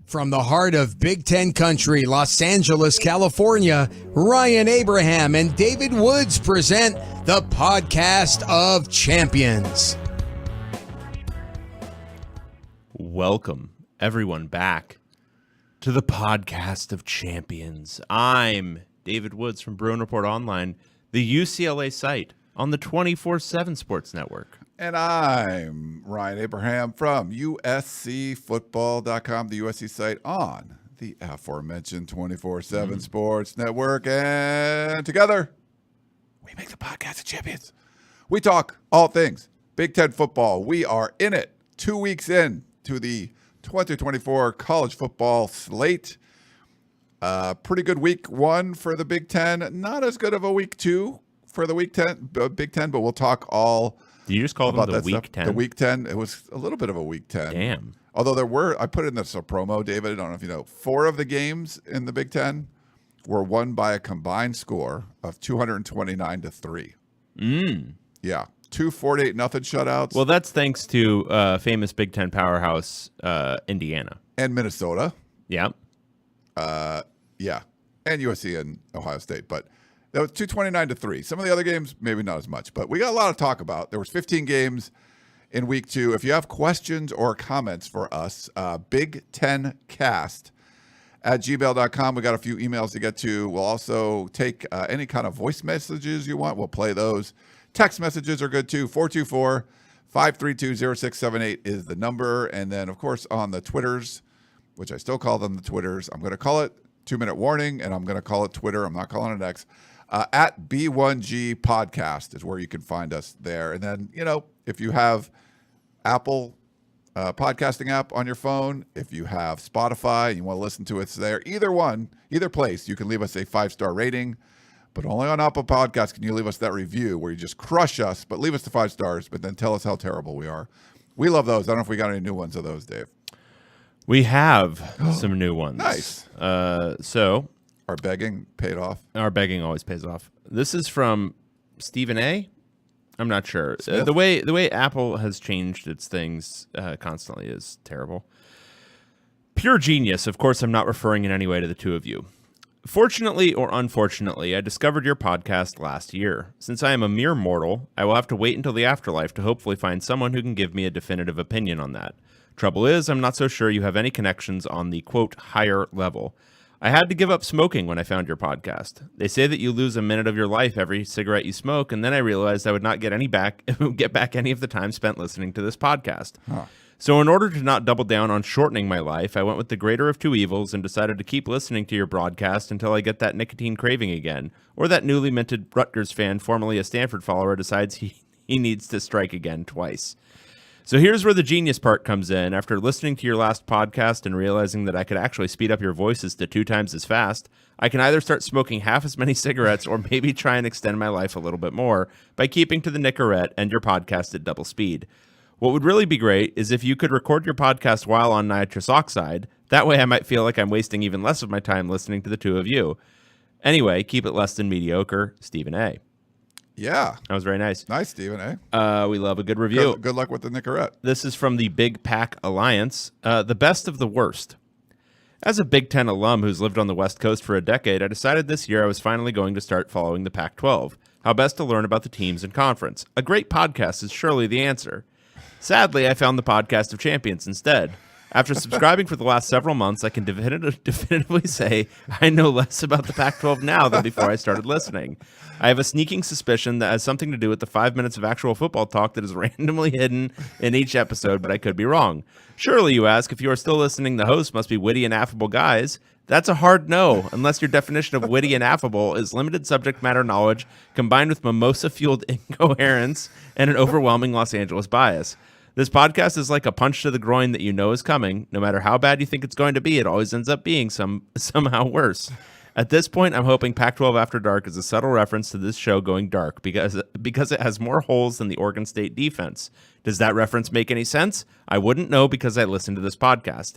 From the heart of Big Ten country, Los Angeles, California, Ryan Abraham and David Woods present the Podcast of Champions. Welcome, everyone, back to the Podcast of Champions. I'm David Woods from Bruin Report Online, the UCLA site on the 24/7 Sports Network. And I'm Ryan Abraham from USCFootball.com, the USC site on the aforementioned 24/7 Sports Network. And together, we make the Podcast of Champions. We talk all things Big Ten football. We are in it 2 weeks in to the 2024 college football slate. Pretty good week one for the Big Ten. Not as good of a week two for the Big Ten, but we'll talk all. Do you just call them the Week 10? The Week 10. It was a little bit of a Week 10. Damn. Although I put in this a promo, David. I don't know if you know. 4 of the games in the Big Ten were won by a combined score of 229-3. Yeah. 2 48-0 shutouts. Well, that's thanks to famous Big Ten powerhouse Indiana. And Minnesota. Yeah. Yeah. And USC and Ohio State. But that was 229-3. Some of the other games, maybe not as much. But we got a lot to talk about. There was 15 games in week 2. If you have questions or comments for us, big10cast@gmail.com. We got a few emails to get to. We'll also take any kind of voice messages you want. We'll play those. Text messages are good too. 424-532-0678 is the number. And then, of course, on the Twitters, which I still call them the Twitters, I'm going to call it 2-minute warning, and I'm going to call it Twitter. I'm not calling it X. At B1G Podcast is where you can find us there. And then, if you have Apple podcasting app on your phone, if you have Spotify and you want to listen to us there, either place, you can leave us a 5-star rating. But only on Apple Podcasts can you leave us that review where you just crush us, but leave us the 5 stars, but then tell us how terrible we are. We love those. I don't know if we got any new ones of those, Dave. We have some new ones. Nice. So our begging paid off. Our begging always pays off. This is from Stephen A. I'm not sure. The way Apple has changed its things constantly is terrible. Pure genius. Of course, I'm not referring in any way to the two of you. Fortunately or unfortunately, I discovered your podcast last year. Since I am a mere mortal, I will have to wait until the afterlife to hopefully find someone who can give me a definitive opinion on that. Trouble is, I'm not so sure you have any connections on the, quote, higher level. I had to give up smoking when I found your podcast. They say that you lose a minute of your life every cigarette you smoke, and then I realized I would not get back any of the time spent listening to this podcast. Huh. So in order to not double down on shortening my life, I went with the greater of two evils and decided to keep listening to your broadcast until I get that nicotine craving again, or that newly minted Rutgers fan, formerly a Stanford follower, decides he needs to strike again twice. So here's where the genius part comes in. After listening to your last podcast and realizing that I could actually speed up your voices to 2 times as fast, I can either start smoking half as many cigarettes or maybe try and extend my life a little bit more by keeping to the Nicorette and your podcast at double speed. What would really be great is if you could record your podcast while on nitrous oxide. That way I might feel like I'm wasting even less of my time listening to the two of you. Anyway, keep it less than mediocre, Stephen A. Yeah. That was very nice. Nice, Stephen A. We love a good review. Good luck with the Nicorette. This is from the Big Pac Alliance, the best of the worst. As a Big Ten alum who's lived on the West Coast for a decade, I decided this year I was finally going to start following the Pac-12. How best to learn about the teams and conference. A great podcast is surely the answer. Sadly, I found the Podcast of Champions instead. After subscribing for the last several months, I can definitively say I know less about the Pac-12 now than before I started listening. I have a sneaking suspicion that has something to do with the 5 minutes of actual football talk that is randomly hidden in each episode, but I could be wrong. Surely, you ask, if you are still listening, the hosts must be witty and affable guys. That's a hard no, unless your definition of witty and affable is limited subject matter knowledge combined with mimosa-fueled incoherence and an overwhelming Los Angeles bias. This podcast is like a punch to the groin that you know is coming. No matter how bad you think it's going to be, it always ends up being somehow worse. At this point, I'm hoping Pac-12 After Dark is a subtle reference to this show going dark because it has more holes than the Oregon State defense. Does that reference make any sense? I wouldn't know because I listened to this podcast.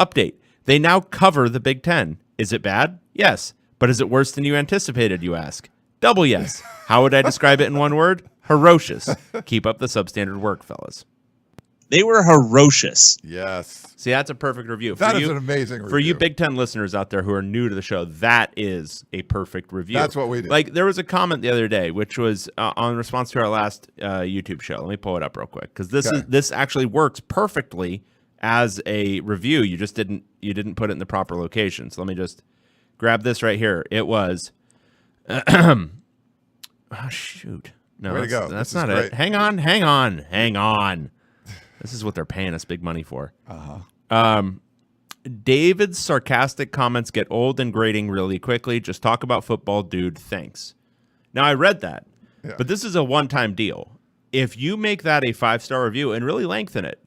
Update. They now cover the Big Ten. Is it bad? Yes. But is it worse than you anticipated, you ask? Double yes. How would I describe it in one word? Ferocious. Keep up the substandard work, fellas. They were ferocious. Yes. See, that's a perfect review. That is an amazing review. For you Big Ten listeners out there who are new to the show, that is a perfect review. That's what we do. Like, there was a comment the other day, which was on response to our last YouTube show. Let me pull it up real quick, because this actually works perfectly as a review. You just didn't put it in the proper location. So let me just grab this right here. It was, oh shoot, no, way to go. That's This not is it. great. Hang on. This is what they're paying us big money for. David's sarcastic comments get old and grating really quickly. Just talk about football, dude. Thanks. Now, I read that, but this is a one-time deal. If you make that a 5-star review and really lengthen it,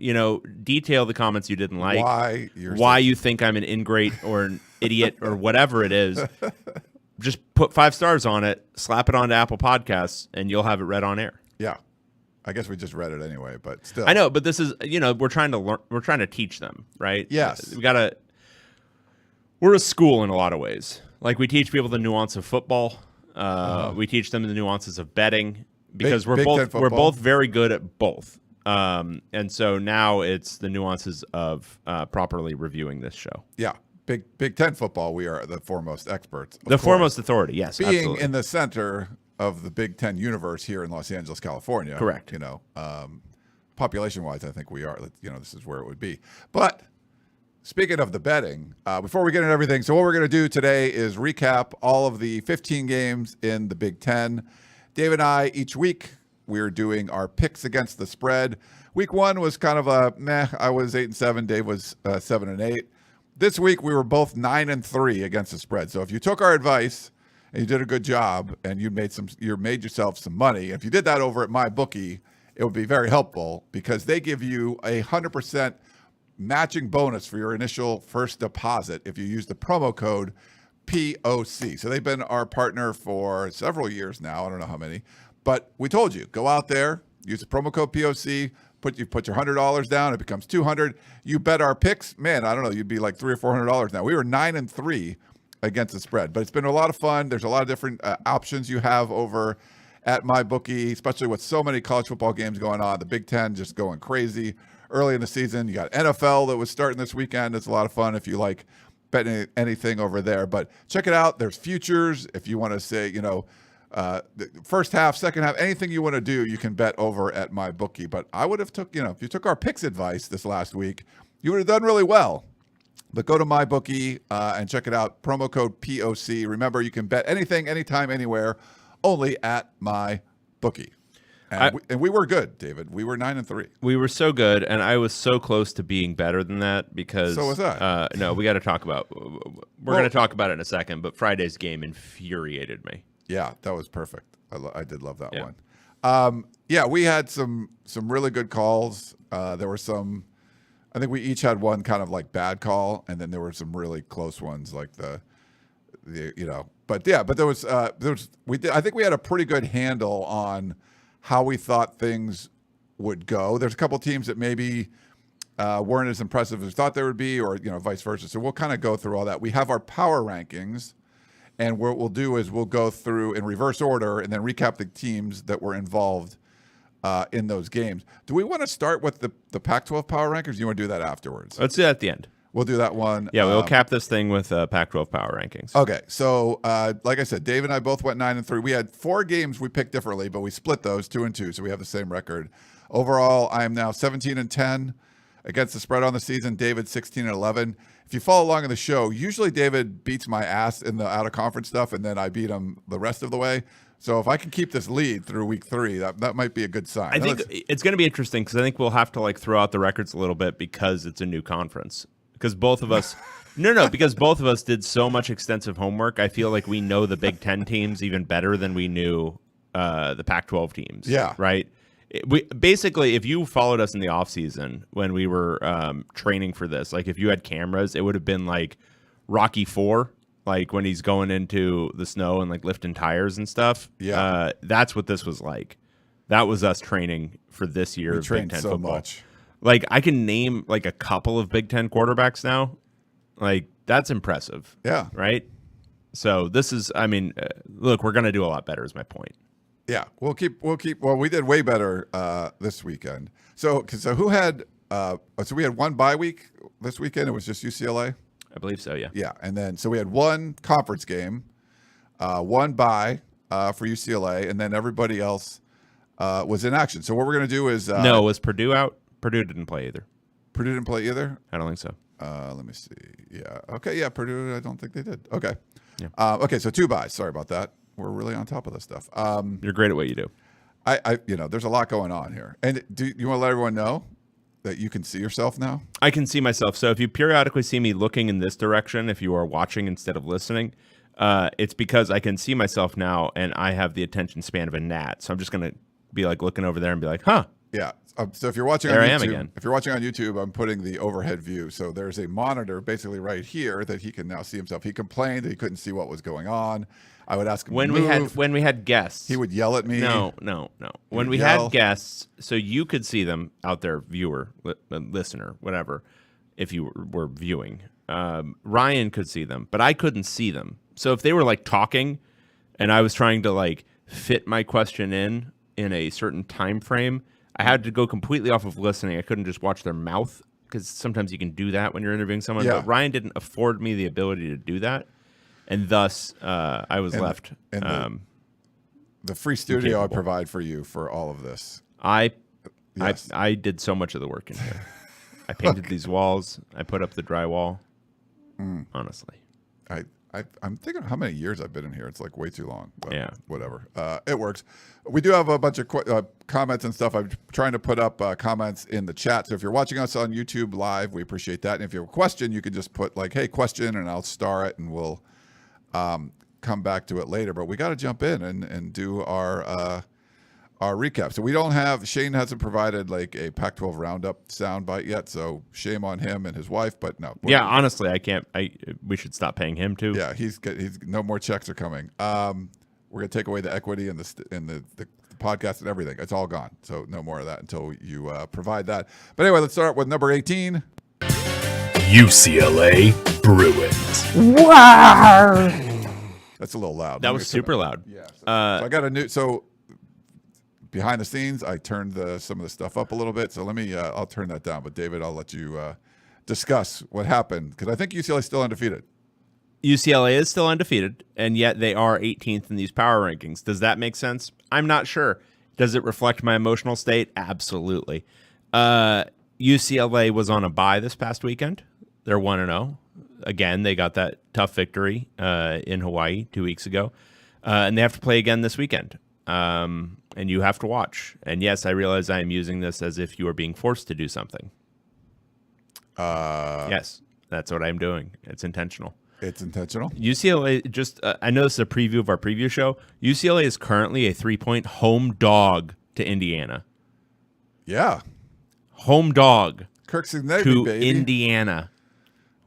detail the comments you didn't like, why you think I'm an ingrate or an idiot or whatever it is, just put 5 stars on it, slap it onto Apple Podcasts, and you'll have it read on air. Yeah. I guess we just read it anyway, but still. I know, but this is, we're trying to learn, we're trying to teach them, right? Yes. We're a school in a lot of ways. Like, we teach people the nuance of football. We teach them the nuances of betting, because we're both very good at both. And so now it's the nuances of properly reviewing this show. Yeah. Big Ten football, we are the foremost experts. Foremost authority, yes. Being absolutely. in the center of the Big Ten universe here in Los Angeles, California. Correct. Population-wise, I think we are. This is where it would be. But speaking of the betting, before we get into everything, so what we're going to do today is recap all of the 15 games in the Big Ten. Dave and I, each week, we're doing our picks against the spread. Week 1 was kind of a meh. I was 8-7. Dave was 7-8. This week, we were both 9-3 against the spread. So if you took our advice and you did a good job and you made yourself some money, if you did that over at MyBookie, it would be very helpful, because they give you 100% matching bonus for your initial first deposit if you use the promo code POC. So they've been our partner for several years now. I don't know how many, but we told you, go out there, use the promo code POC, put your $100 down, it becomes $200. You bet our picks, man, I don't know, you'd be like $300 or $400 now. We were 9-3 against the spread, but it's been a lot of fun. There's a lot of different options you have over at MyBookie, especially with so many college football games going on. The Big Ten just going crazy early in the season. You got NFL that was starting this weekend. It's a lot of fun if you like betting anything over there. But check it out. There's futures. If you want to say, the first half, second half, anything you want to do, you can bet over at MyBookie. But I would have if you took our picks advice this last week, you would have done really well. But go to MyBookie and check it out. Promo code POC. Remember, you can bet anything, anytime, anywhere, only at MyBookie. And we were good, David. We were 9-3. We were so good, and I was so close to being better than that, because so was I. No, we got to talk about. We're going to talk about it in a second. But Friday's game infuriated me. Yeah, that was perfect. I did love that one. We had some really good calls. There were some. I think we each had one kind of like bad call, and then there were some really close ones, like the. But there was I think we had a pretty good handle on how we thought things would go. There's a couple teams that maybe weren't as impressive as we thought they would be, or vice versa. So we'll kind of go through all that. We have our power rankings, and what we'll do is we'll go through in reverse order and then recap the teams that were involved in those games. Do we want to start with the Pac-12 Power Rankings? Or do you want to do that afterwards? Let's do that at the end. We'll do that one. Yeah, we'll cap this thing with Pac-12 Power Rankings. Okay, so like I said, Dave and I both went 9-3. We had 4 games we picked differently, but we split those 2-2, so we have the same record. Overall, I am now 17-10 against the spread on the season. David 16-11. If you follow along in the show, usually David beats my ass in the out-of-conference stuff, and then I beat him the rest of the way. So if I can keep this lead through week 3, that might be a good sign. I think it's going to be interesting, because I think we'll have to throw out the records a little bit, because it's a new conference. Because both of us, because both of us did so much extensive homework. I feel like we know the Big Ten teams even better than we knew the Pac-12 teams. Yeah. Right. We basically, if you followed us in the off season when we were training for this, if you had cameras, it would have been like Rocky IV, when he's going into the snow and lifting tires and stuff. Yeah. That's what this was like. That was us training for this year of Big Ten so football. Much. I can name a couple of Big Ten quarterbacks now. That's impressive. Yeah. Right? So this is, look, we're going to do a lot better is my point. Yeah, we'll keep. Well, we did way better this weekend. So who had? So we had one bye week this weekend. It was just UCLA. I believe so. Yeah. Yeah, and then so we had one conference game, one bye for UCLA, and then everybody else was in action. So what we're gonna do is no, was Purdue out? Purdue didn't play either. Purdue didn't play either. I don't think so. Let me see. Yeah. Okay. Yeah. Purdue. I don't think they did. Okay. Yeah. Okay. So 2 buys. Sorry about that. We're really on top of this stuff. You're great at what you do. There's a lot going on here. And do you want to let everyone know that you can see yourself now? I can see myself. So if you periodically see me looking in this direction, if you are watching instead of listening, it's because I can see myself now, and I have the attention span of a gnat. So I'm just gonna be like looking over there and be like, huh. Yeah. So if you're watching there on I YouTube, am again. If you're watching on YouTube, I'm putting the overhead view. So there's a monitor basically right here that he can now see himself. He complained that he couldn't see what was going on. I would ask him when we had guests. He would yell at me. No. When we had guests, so you could see them out there, viewer, listener, whatever, if you were viewing. Ryan could see them, but I couldn't see them. So if they were like talking, and I was trying to like fit my question in a certain time frame, I had to go completely off of listening. I couldn't just watch their mouth, because sometimes you can do that when you're interviewing someone. Yeah. But Ryan didn't afford me the ability to do that, and thus I was left. The free studio incapable. I provide for you for all of this. I did so much of the work in here. I painted these walls. I put up the drywall. Honestly, I'm thinking how many years I've been in here. It's like way too long. But yeah. Whatever. It works. We do have a bunch of comments and stuff. I'm trying to put up comments in the chat. So if you're watching us on YouTube live, we appreciate that. And if you have a question, you can just put like, hey, question, and I'll star it, and we'll come back to it later. But we got to jump in and do our recap. So we don't have, Shane hasn't provided like a Pac-12 Roundup soundbite yet, so shame on him and his wife, but no. Yeah, honestly, I can't, we should stop paying him too. Yeah, he's no more checks are coming. We're going to take away the equity in the podcast and everything. It's all gone. So no more of that until you provide that. But anyway, let's start with number 18. UCLA Bruins. Wow. That's a little loud. That was super loud. Yeah. So I got a new, behind the scenes, I turned some of the stuff up a little bit. So I'll turn that down. But David, I'll let you discuss what happened, because I think UCLA is still undefeated. UCLA is still undefeated, and yet they are 18th in these power rankings. Does that make sense? I'm not sure. Does it reflect my emotional state? Absolutely. UCLA was on a bye this past weekend. They're 1-0. Again, they got that tough victory in Hawaii 2 weeks ago. And they have to play again this weekend. And you have to watch. And yes, I realize I am using this as if you are being forced to do something. Yes, that's what I'm doing. It's intentional. It's intentional. UCLA, I know this is a preview of our preview show. UCLA is currently a 3-point home dog to Indiana. Yeah. Home dog Kirk's Navy, to baby. Indiana.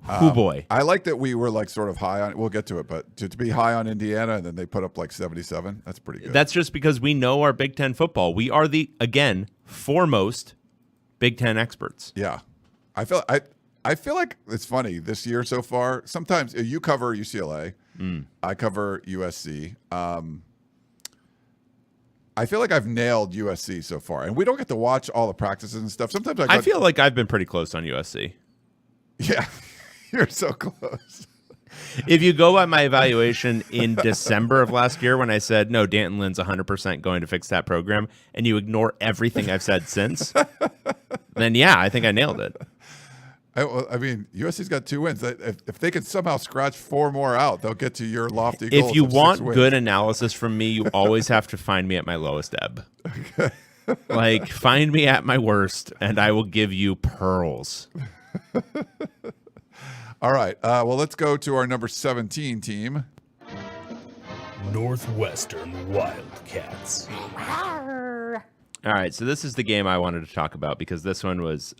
Oh boy. I like that we were like sort of high on, we'll get to it, but to be high on Indiana and then they put up like 77, that's pretty good. That's just because we know our Big Ten football. We are the, again, foremost Big Ten experts. Yeah. I feel like it's funny this year so far. Sometimes you cover UCLA. I cover USC. I feel like I've nailed USC so far, and we don't get to watch all the practices and stuff. Sometimes I feel like I've been pretty close on USC. Yeah, you're so close. If you go by my evaluation in December of last year when I said, no, Danton Lynn's 100% going to fix that program, and you ignore everything I've said since, then yeah, I think I nailed it. I mean, USC's got 2 wins. If they could somehow scratch 4 more out, they'll get to your lofty goals. If you want 6 wins. good analysis from me, you always have to find me at my lowest ebb. Okay. Like, find me at my worst, and I will give you pearls. All right. Well, let's go to our number 17 team. Northwestern Wildcats. All right. So this is the game I wanted to talk about because this one was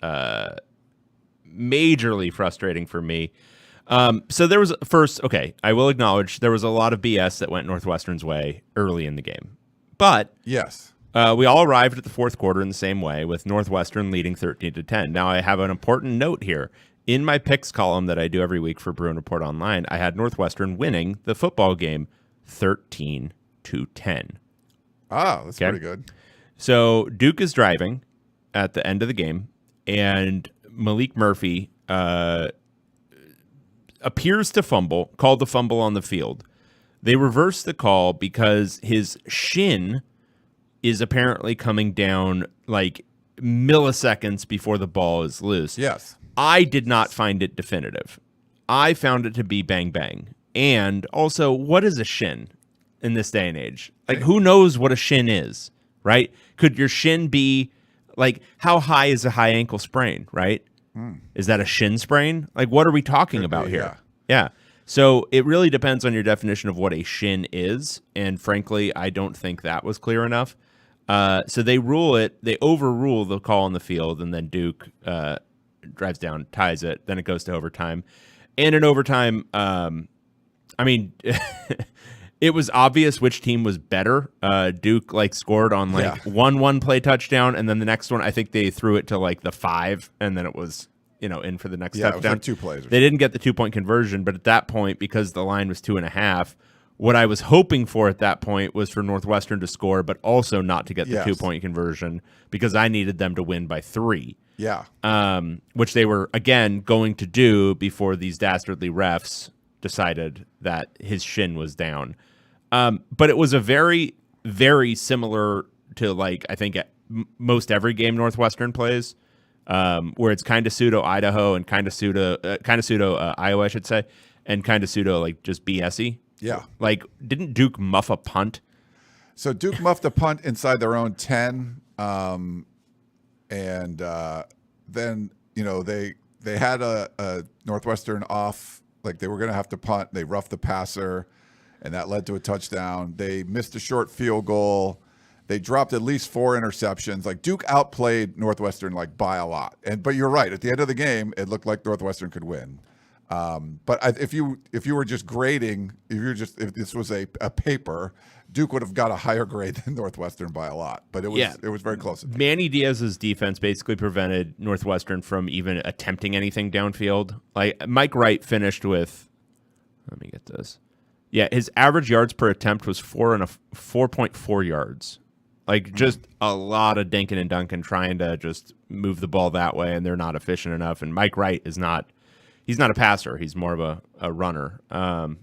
majorly frustrating for me. So there was I will acknowledge there was a lot of BS that went Northwestern's way early in the game. But yes, we all arrived at the fourth quarter in the same way with Northwestern leading 13-10. Now I have an important note here. In my picks column that I do every week for Bruin Report Online, I had Northwestern winning the football game 13-10. Ah, that's Okay. pretty good. So Duke is driving at the end of the game, and Malik Murphy appears to fumble, called the fumble on the field. They reverse the call because his shin is apparently coming down like milliseconds before the ball is loose. Yes. I did not find it definitive. I found it to be bang bang. And also, what is a shin in this day and age? Like, who knows what a shin is, right? Could your shin be like, how high is a high ankle sprain, right? Is that a shin sprain? Like, what are we talking about here? Yeah. So it really depends on your definition of what a shin is. And frankly, I don't think that was clear enough. So they overrule the call on the field, and then Duke drives down, ties it. Then it goes to overtime. And in overtime, I mean, it was obvious which team was better. Duke scored on one play touchdown, and then the next one, I think they threw it to the 5, and then it was in for the next touchdown. It was 2 plays. They didn't get the 2-point conversion, but at that point, because the line was 2.5, what I was hoping for at that point was for Northwestern to score, but also not to get the 2-point conversion because I needed them to win by 3. Yeah. Which they were, again, going to do before these dastardly refs decided that his shin was down. But it was a very, very similar to, I think, most every game Northwestern plays, where it's kind of pseudo Idaho and kind of pseudo Iowa, I should say, and kind of pseudo, just BS-y. Yeah. Didn't Duke muff a punt? So Duke muffed a punt inside their own 10. And then, they had a Northwestern off, they were going to have to punt. They roughed the passer, and that led to a touchdown. They missed a short field goal. They dropped at least 4 interceptions. Duke outplayed Northwestern by a lot. But you're right. At the end of the game, it looked like Northwestern could win. But if you were just grading, if this was a paper, Duke would have got a higher grade than Northwestern by a lot. But it was very close. Manny Diaz's defense basically prevented Northwestern from even attempting anything downfield. Mike Wright finished with, let me get this. Yeah, his average yards per attempt was 4.4 yards. Just a lot of dinking and dunking trying to just move the ball that way, and they're not efficient enough. And Mike Wright is not. He's not a passer. He's more of a runner. I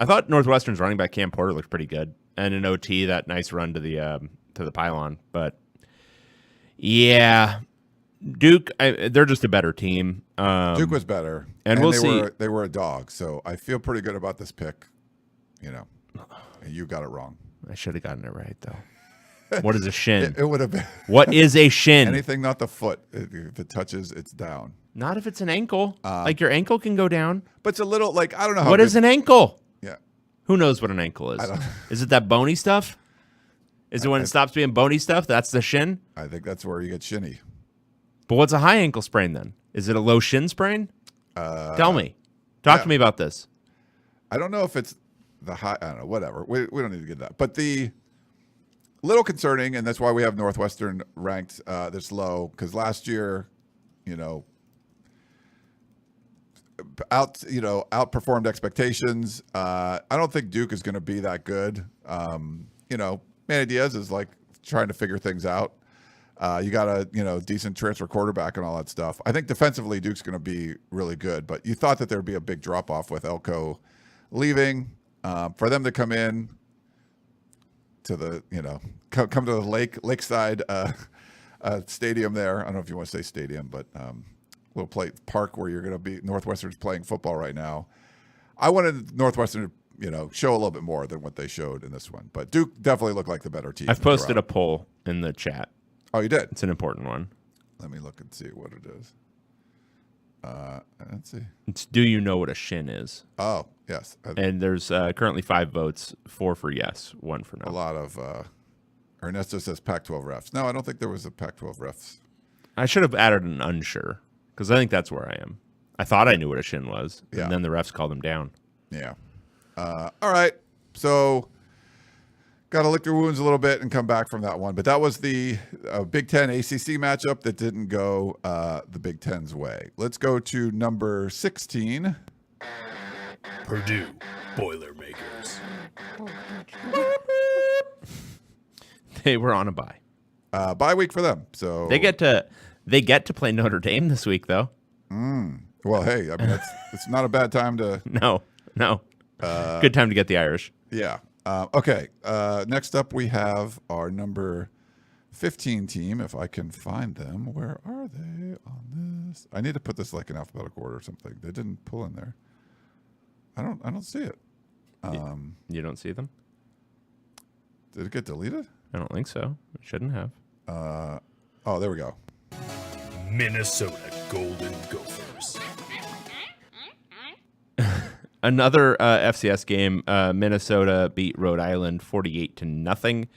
thought Northwestern's running back Cam Porter looked pretty good, and in OT that nice run to the pylon. But yeah, Duke, they're just a better team. Duke was better, and we'll see. They were a dog, so I feel pretty good about this pick. And you got it wrong. I should have gotten it right though. What is a shin? It would have been. What is a shin? Anything not the foot. If it touches, it's down. Not if it's an ankle. Your ankle can go down. But it's a little I don't know how. What is an ankle? Yeah. Who knows what an ankle is? Is it that bony stuff? Is it when it stops being bony stuff? That's the shin? I think that's where you get shinny. But what's a high ankle sprain then? Is it a low shin sprain? Tell me. Talk to me about this. I don't know if it's the high. I don't know. Whatever. We don't need to get that. But the little concerning, and that's why we have Northwestern ranked this low, because last year, outperformed expectations. I don't think Duke is going to be that good. Manny Diaz is trying to figure things out. You got a decent transfer quarterback and all that stuff. I think defensively Duke's going to be really good, but you thought that there'd be a big drop off with Elko leaving. For them to come in to the come to the lakeside stadium there. I don't know if you want to say stadium, but little play park where you're going to be. Northwestern's playing football right now. I wanted Northwestern to show a little bit more than what they showed in this one, but Duke definitely looked like the better team. I've posted a poll in the chat. Oh, you did? It's an important one. Let me look and see what it is. Let's see. It's do you know what a shin is? Oh, yes. And there's currently 5 votes, 4 for yes, 1 for no. A lot of Ernesto says Pac-12 refs. No, I don't think there was a Pac-12 refs. I should have added an unsure, because I think that's where I am. I thought I knew what a shin was, and then the refs called him down. Yeah. All right. So got to lick their wounds a little bit and come back from that one. But that was the Big Ten ACC matchup that didn't go the Big Ten's way. Let's go to number 16. Purdue Boilermakers. They were on a bye. Bye week for them. So They get to play Notre Dame this week, though. well, hey, I mean, it's not a bad time to. No. Good time to get the Irish. Yeah. Okay. Next up, we have our number 15 team. If I can find them, where are they on this? I need to put this like in alphabetical order or something. They didn't pull in there. I don't see it. You don't see them? Did it get deleted? I don't think so. It shouldn't have. Oh, there we go. Minnesota Golden Gophers. Another FCS game. Minnesota beat Rhode Island 48-0.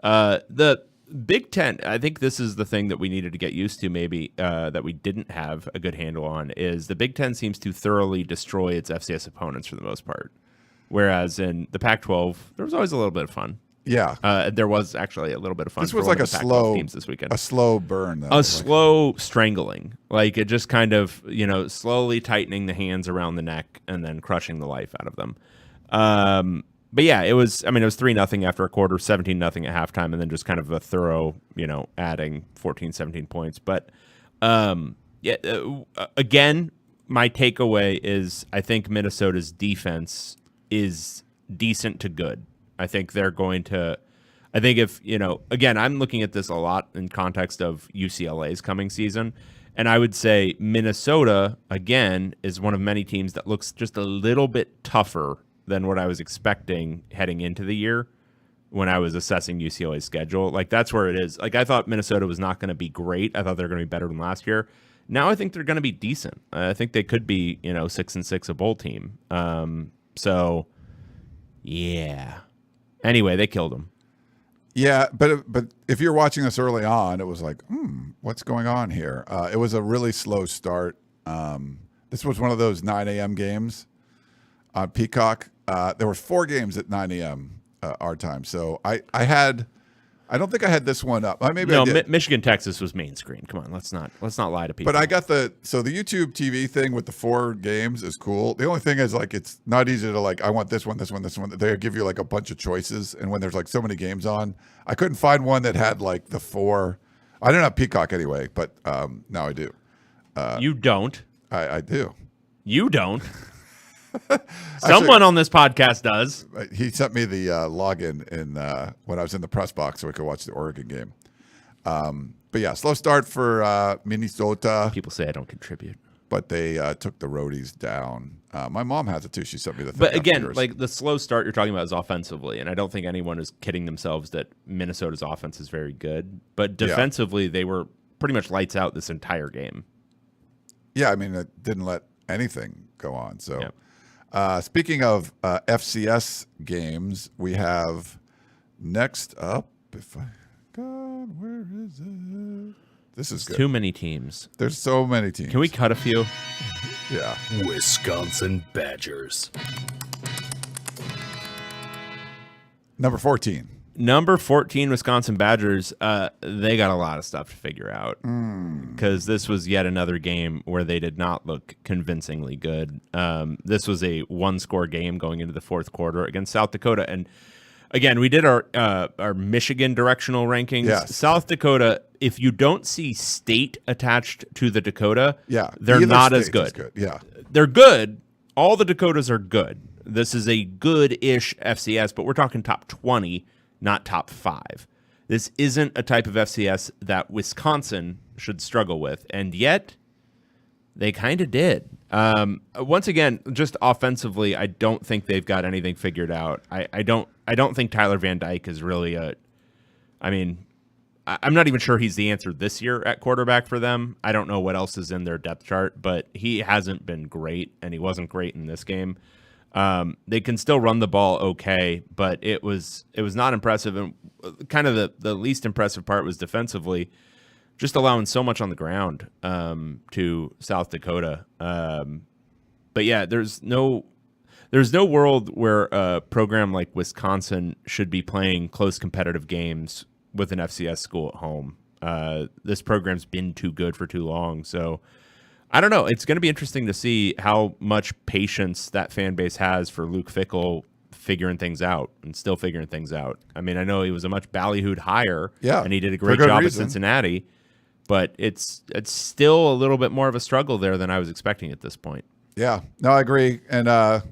The Big Ten, I think this is the thing that we needed to get used to maybe that we didn't have a good handle on, is the Big Ten seems to thoroughly destroy its FCS opponents for the most part. Whereas in the Pac-12, there was always a little bit of fun. Yeah. There was actually a little bit of fun. This was like a slow teams this weekend. A slow burn. A slow strangling. Like it just kind of, slowly tightening the hands around the neck and then crushing the life out of them. But yeah, it was 3-0 after a quarter, 17-0 at halftime, and then just kind of a thorough, adding 14, 17 points. But again, my takeaway is I think Minnesota's defense is decent to good. I think they're going to, again, I'm looking at this a lot in context of UCLA's coming season. And I would say Minnesota, again, is one of many teams that looks just a little bit tougher than what I was expecting heading into the year when I was assessing UCLA's schedule. Like, that's where it is. Like, I thought Minnesota was not going to be great. I thought they were going to be better than last year. Now I think they're going to be decent. I think they could be, 6-6, a bowl team. So, yeah. Anyway, they killed them. Yeah, but if you're watching this early on, it was like, what's going on here? It was a really slow start. This was one of those 9 a.m. games on Peacock. There were 4 games at 9 a.m. Our time. So I don't think I had this one up. Maybe I did. Michigan, Texas was main screen. Come on, let's not lie to people. But I got the YouTube TV thing with the 4 games is cool. The only thing is like it's not easy to like I want this one. They give you like a bunch of choices, and when there's like so many games on, I couldn't find one that had like the 4. I didn't have Peacock anyway, but now I do. You don't. I do. You don't. Someone on this podcast does. He sent me the login in when I was in the press box so we could watch the Oregon game. But yeah, slow start for Minnesota. People say I don't contribute, but they took the roadies down. My mom has it too. She sent me the thing. But again, like the slow start you're talking about is offensively, and I don't think anyone is kidding themselves that Minnesota's offense is very good. But defensively, they were pretty much lights out this entire game. Yeah, I mean, it didn't let anything go on. So. Yeah. Speaking of FCS games, we have next up. God, where is it? This is good. Too many teams. There's so many teams. Can we cut a few? Yeah. Wisconsin Badgers. Number 14. Number 14, Wisconsin Badgers, they got a lot of stuff to figure out because this was yet another game where they did not look convincingly good. This was a 1-score game going into the fourth quarter against South Dakota. And again, we did our Michigan directional rankings. Yes. South Dakota, if you don't see state attached to the Dakota, they're either not as good. good. Yeah. They're good. All the Dakotas are good. This is a good-ish FCS, but we're talking top 20. Not top 5. This isn't a type of FCS that Wisconsin should struggle with, and yet they kind of did. Once again, just offensively, I don't think they've got anything figured out. I don't think Tyler Van Dyke is really I'm not even sure he's the answer this year at quarterback for them. I don't know what else is in their depth chart, but he hasn't been great, and he wasn't great in this game. They can still run the ball okay, but it was not impressive. And kind of the least impressive part was defensively, just allowing so much on the ground to South Dakota. But yeah, there's no world where a program like Wisconsin should be playing close competitive games with an FCS school at home. This program's been too good for too long, so. I don't know. It's going to be interesting to see how much patience that fan base has for Luke Fickell figuring things out and still figuring things out. I mean, I know he was a much ballyhooed hire, Yeah, and he did a for great good job reason. at Cincinnati, but it's still a little bit more of a struggle there than I was expecting at this point. Yeah, no, I agree. And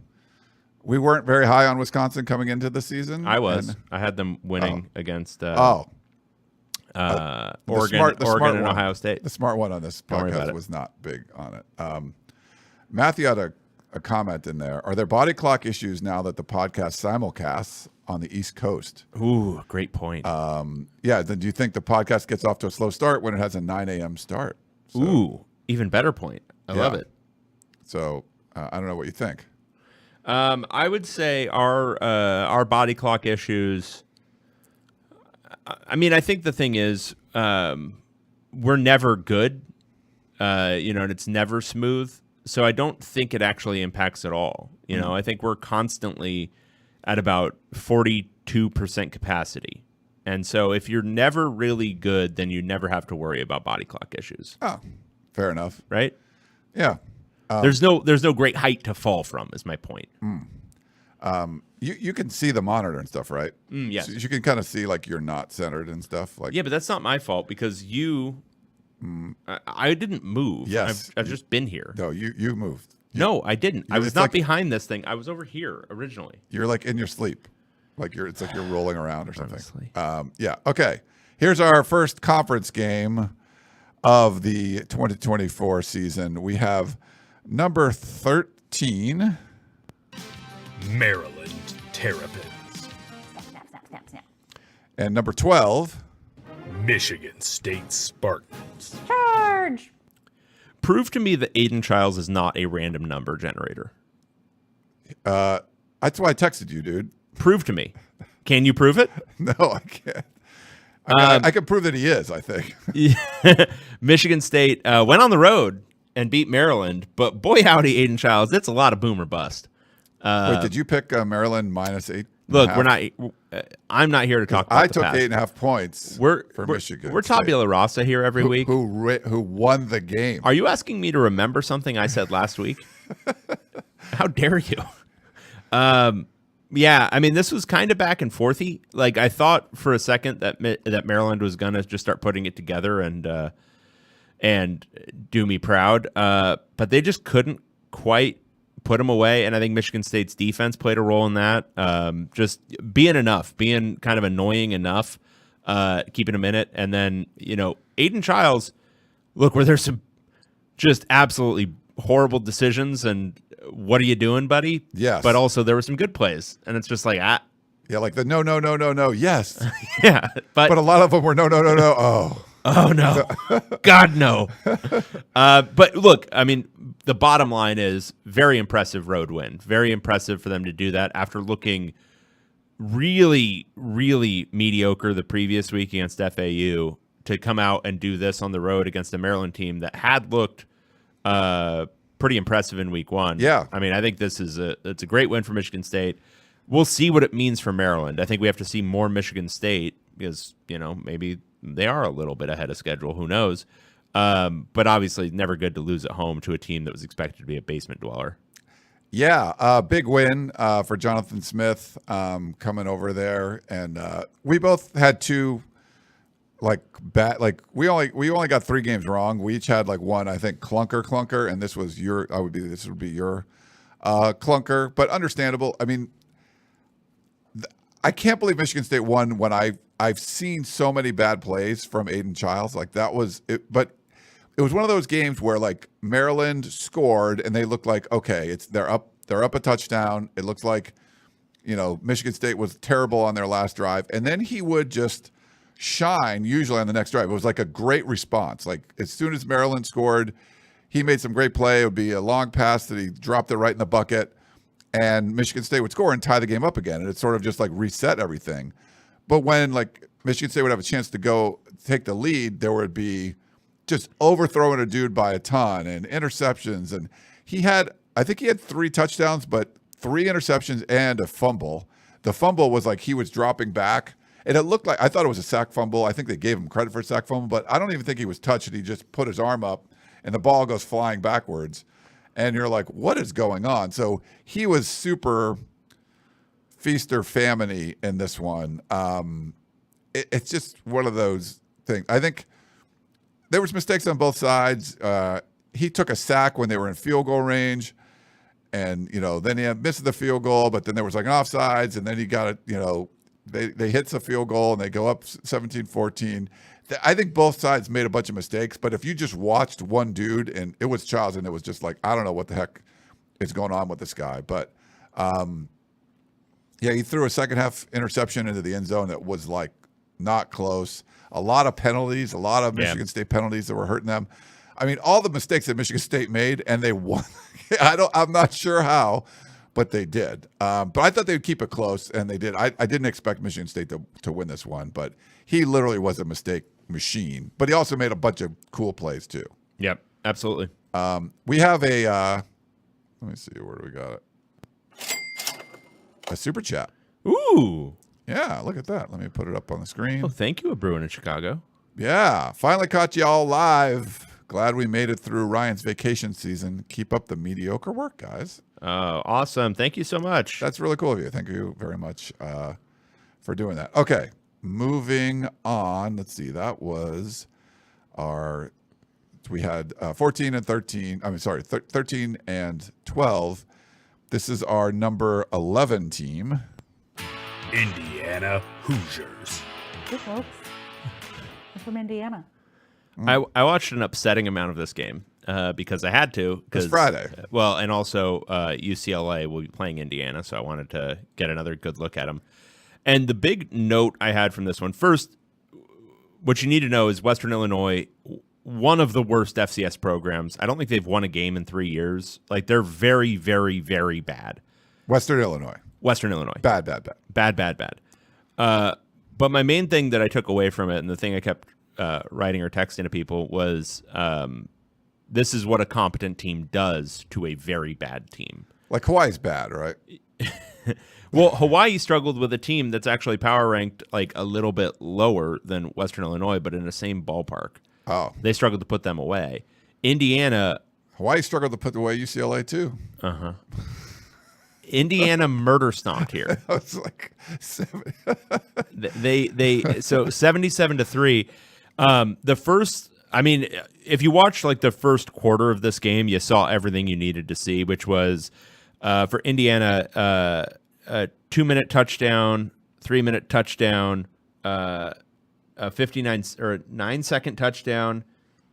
we weren't very high on Wisconsin coming into the season. I was. And, I had them winning against the Oregon, smart Oregon and one. Ohio State. The smart one on this Don't worry about podcast it. was not big on it. Matthew had a comment in there. Are there body clock issues now that the podcast simulcasts on the East Coast? Ooh, great point. Yeah, then do you think the podcast gets off to a slow start when it has a 9 a.m. start? So, Ooh, even better point. I love it. So I don't know what you think. I would say our body clock issues. I mean, I think the thing is, we're never good, and it's never smooth. So I don't think it actually impacts at all. I think we're constantly at about 42% capacity. And so if you're never really good, then you never have to worry about body clock issues. Oh, fair enough. Right? Yeah. There's no great height to fall from, is my point. You can see the monitor and stuff, right? Yes. So you can kind of see like you're not centered and stuff. Like Yeah, but that's not my fault because I didn't move. Yes. I've just been here. No, you moved. No, I didn't. I was it's not like- behind this thing. I was over here originally. You're like in your sleep. It's like you're rolling around or something. Honestly. Yeah. Okay. Here's our first conference game of the 2024 season. We have number 13. Maryland Terrapins. And number 12. Michigan State Spartans. Charge! Prove to me that Aiden Childs is not a random number generator. That's why I texted you, dude. Prove to me. Can you prove it? No, I can't. I can prove that he is, I think. Michigan State went on the road and beat Maryland, but boy howdy, Aiden Childs, that's a lot of boom or bust. Wait, did you pick Maryland -8? Look, we're not. I'm not here to talk about I the took past. 8.5 points for Michigan. We're tabula rasa here every week. Who won the game? Are you asking me to remember something I said last week? How dare you? Yeah, I mean, this was kind of back and forthy. Like, I thought for a second that Maryland was gonna just start putting it together and do me proud, but they just couldn't quite put them away. And I think Michigan State's defense played a role in that. Just being kind of annoying enough, keeping them in it. And then Aiden Childs, look, where there's some just absolutely horrible decisions and. What are you doing, buddy? Yes. But also there were some good plays. And it's just like, Yeah, like the no, yes. yeah. But But a lot of them were no. oh, no. God, no. But look, I mean, the bottom line is very impressive road win. Very impressive for them to do that after looking really, really mediocre the previous week against FAU to come out and do this on the road against a Maryland team that had looked pretty impressive in week one. Yeah. I mean, I think it's a great win for Michigan State. We'll see what it means for Maryland. I think we have to see more Michigan State because, maybe they are a little bit ahead of schedule. Who knows? But obviously never good to lose at home to a team that was expected to be a basement dweller. Yeah, big win for Jonathan Smith coming over there. And we both had two we only got 3 games wrong. We each had one, I think, clunker, and this would be your clunker, but understandable. I mean, I can't believe Michigan State won when I've seen so many bad plays from Aiden Childs. Like that was it, but it was one of those games where Maryland scored and they looked like okay, they're up a touchdown. It looks like Michigan State was terrible on their last drive, and then he would just shine usually on the next drive. It was like a great response. Like as soon as Maryland scored, he made some great play. It would be a long pass that he dropped it right in the bucket, and Michigan State would score and tie the game up again. And it sort of just reset everything. But when Michigan State would have a chance to go take the lead, there would be just overthrowing a dude by a ton and interceptions. And I think he had 3 touchdowns, but 3 interceptions and a fumble. The fumble was he was dropping back. And it looked I thought it was a sack fumble. I think they gave him credit for a sack fumble, but I don't even think he was touched. He just put his arm up and the ball goes flying backwards. And you're like, what is going on? So he was super feast or famine in this one. It's just one of those things. I think there was mistakes on both sides. He took a sack when they were in field goal range, and then he had missed the field goal, but then there was like an offsides, and then he got it. They hit the field goal and they go up 17-14. I think both sides made a bunch of mistakes, but if you just watched one dude, and it was Charles, and it was just like, I don't know what the heck is going on with this guy, but he threw a second half interception into the end zone that was like not close. A lot of penalties, a lot of Michigan State penalties that were hurting them. I mean, all the mistakes that Michigan State made, and they won. I'm not sure how, but they did. But I thought they would keep it close, and they did. I didn't expect Michigan State to win this one, but he literally was a mistake machine. But he also made a bunch of cool plays too. Yep, absolutely. We have a let me see, where do we got it? A super chat. Ooh. Yeah, look at that. Let me put it up on the screen. Oh, thank you, a Bruin in Chicago. Yeah, finally caught you all live. Glad we made it through Ryan's vacation season. Keep up the mediocre work, guys. Oh, awesome. Thank you so much. That's really cool of you. Thank you very much for doing that. Okay, moving on. Let's see. That was we had 14 and 13. 13 and 12. This is our number 11 team. Indiana Hoosiers. Hey, folks. I'm from Indiana. I watched an upsetting amount of this game because I had to. It's Friday. Well, and also UCLA will be playing Indiana, so I wanted to get another good look at them. And the big note I had from this one, first, what you need to know is Western Illinois, one of the worst FCS programs. I don't think they've won a game in 3 years. Like, they're very, very, very bad. Western Illinois. Bad. But my main thing that I took away from it, and the thing I kept writing or texting to people, was this is what a competent team does to a very bad team. Like Hawaii's bad, right? Well, Hawaii struggled with a team that's actually power ranked like a little bit lower than Western Illinois, but in the same ballpark. Oh. They struggled to put them away. Indiana. Hawaii struggled to put away UCLA too. Uh-huh. Indiana murder stomped here. I was like 7. So 77-3. The first, I mean, if you watched like the first quarter of this game, you saw everything you needed to see, which was for Indiana, a 2-minute touchdown, 3-minute touchdown, a 59 or 9-second touchdown,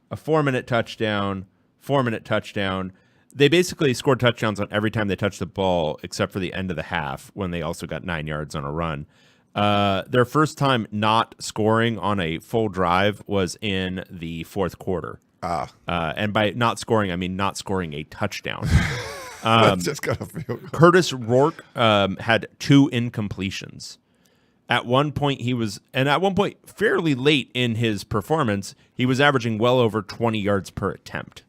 a 4-minute touchdown, 4-minute touchdown. They basically scored touchdowns on every time they touched the ball, except for the end of the half when they also got 9 yards on a run. Their first time not scoring on a full drive was in the fourth quarter. And by not scoring, I mean not scoring a touchdown. Just gotta feel good. Curtis Rourke had 2 incompletions. At one point, fairly late in his performance, he was averaging well over 20 yards per attempt.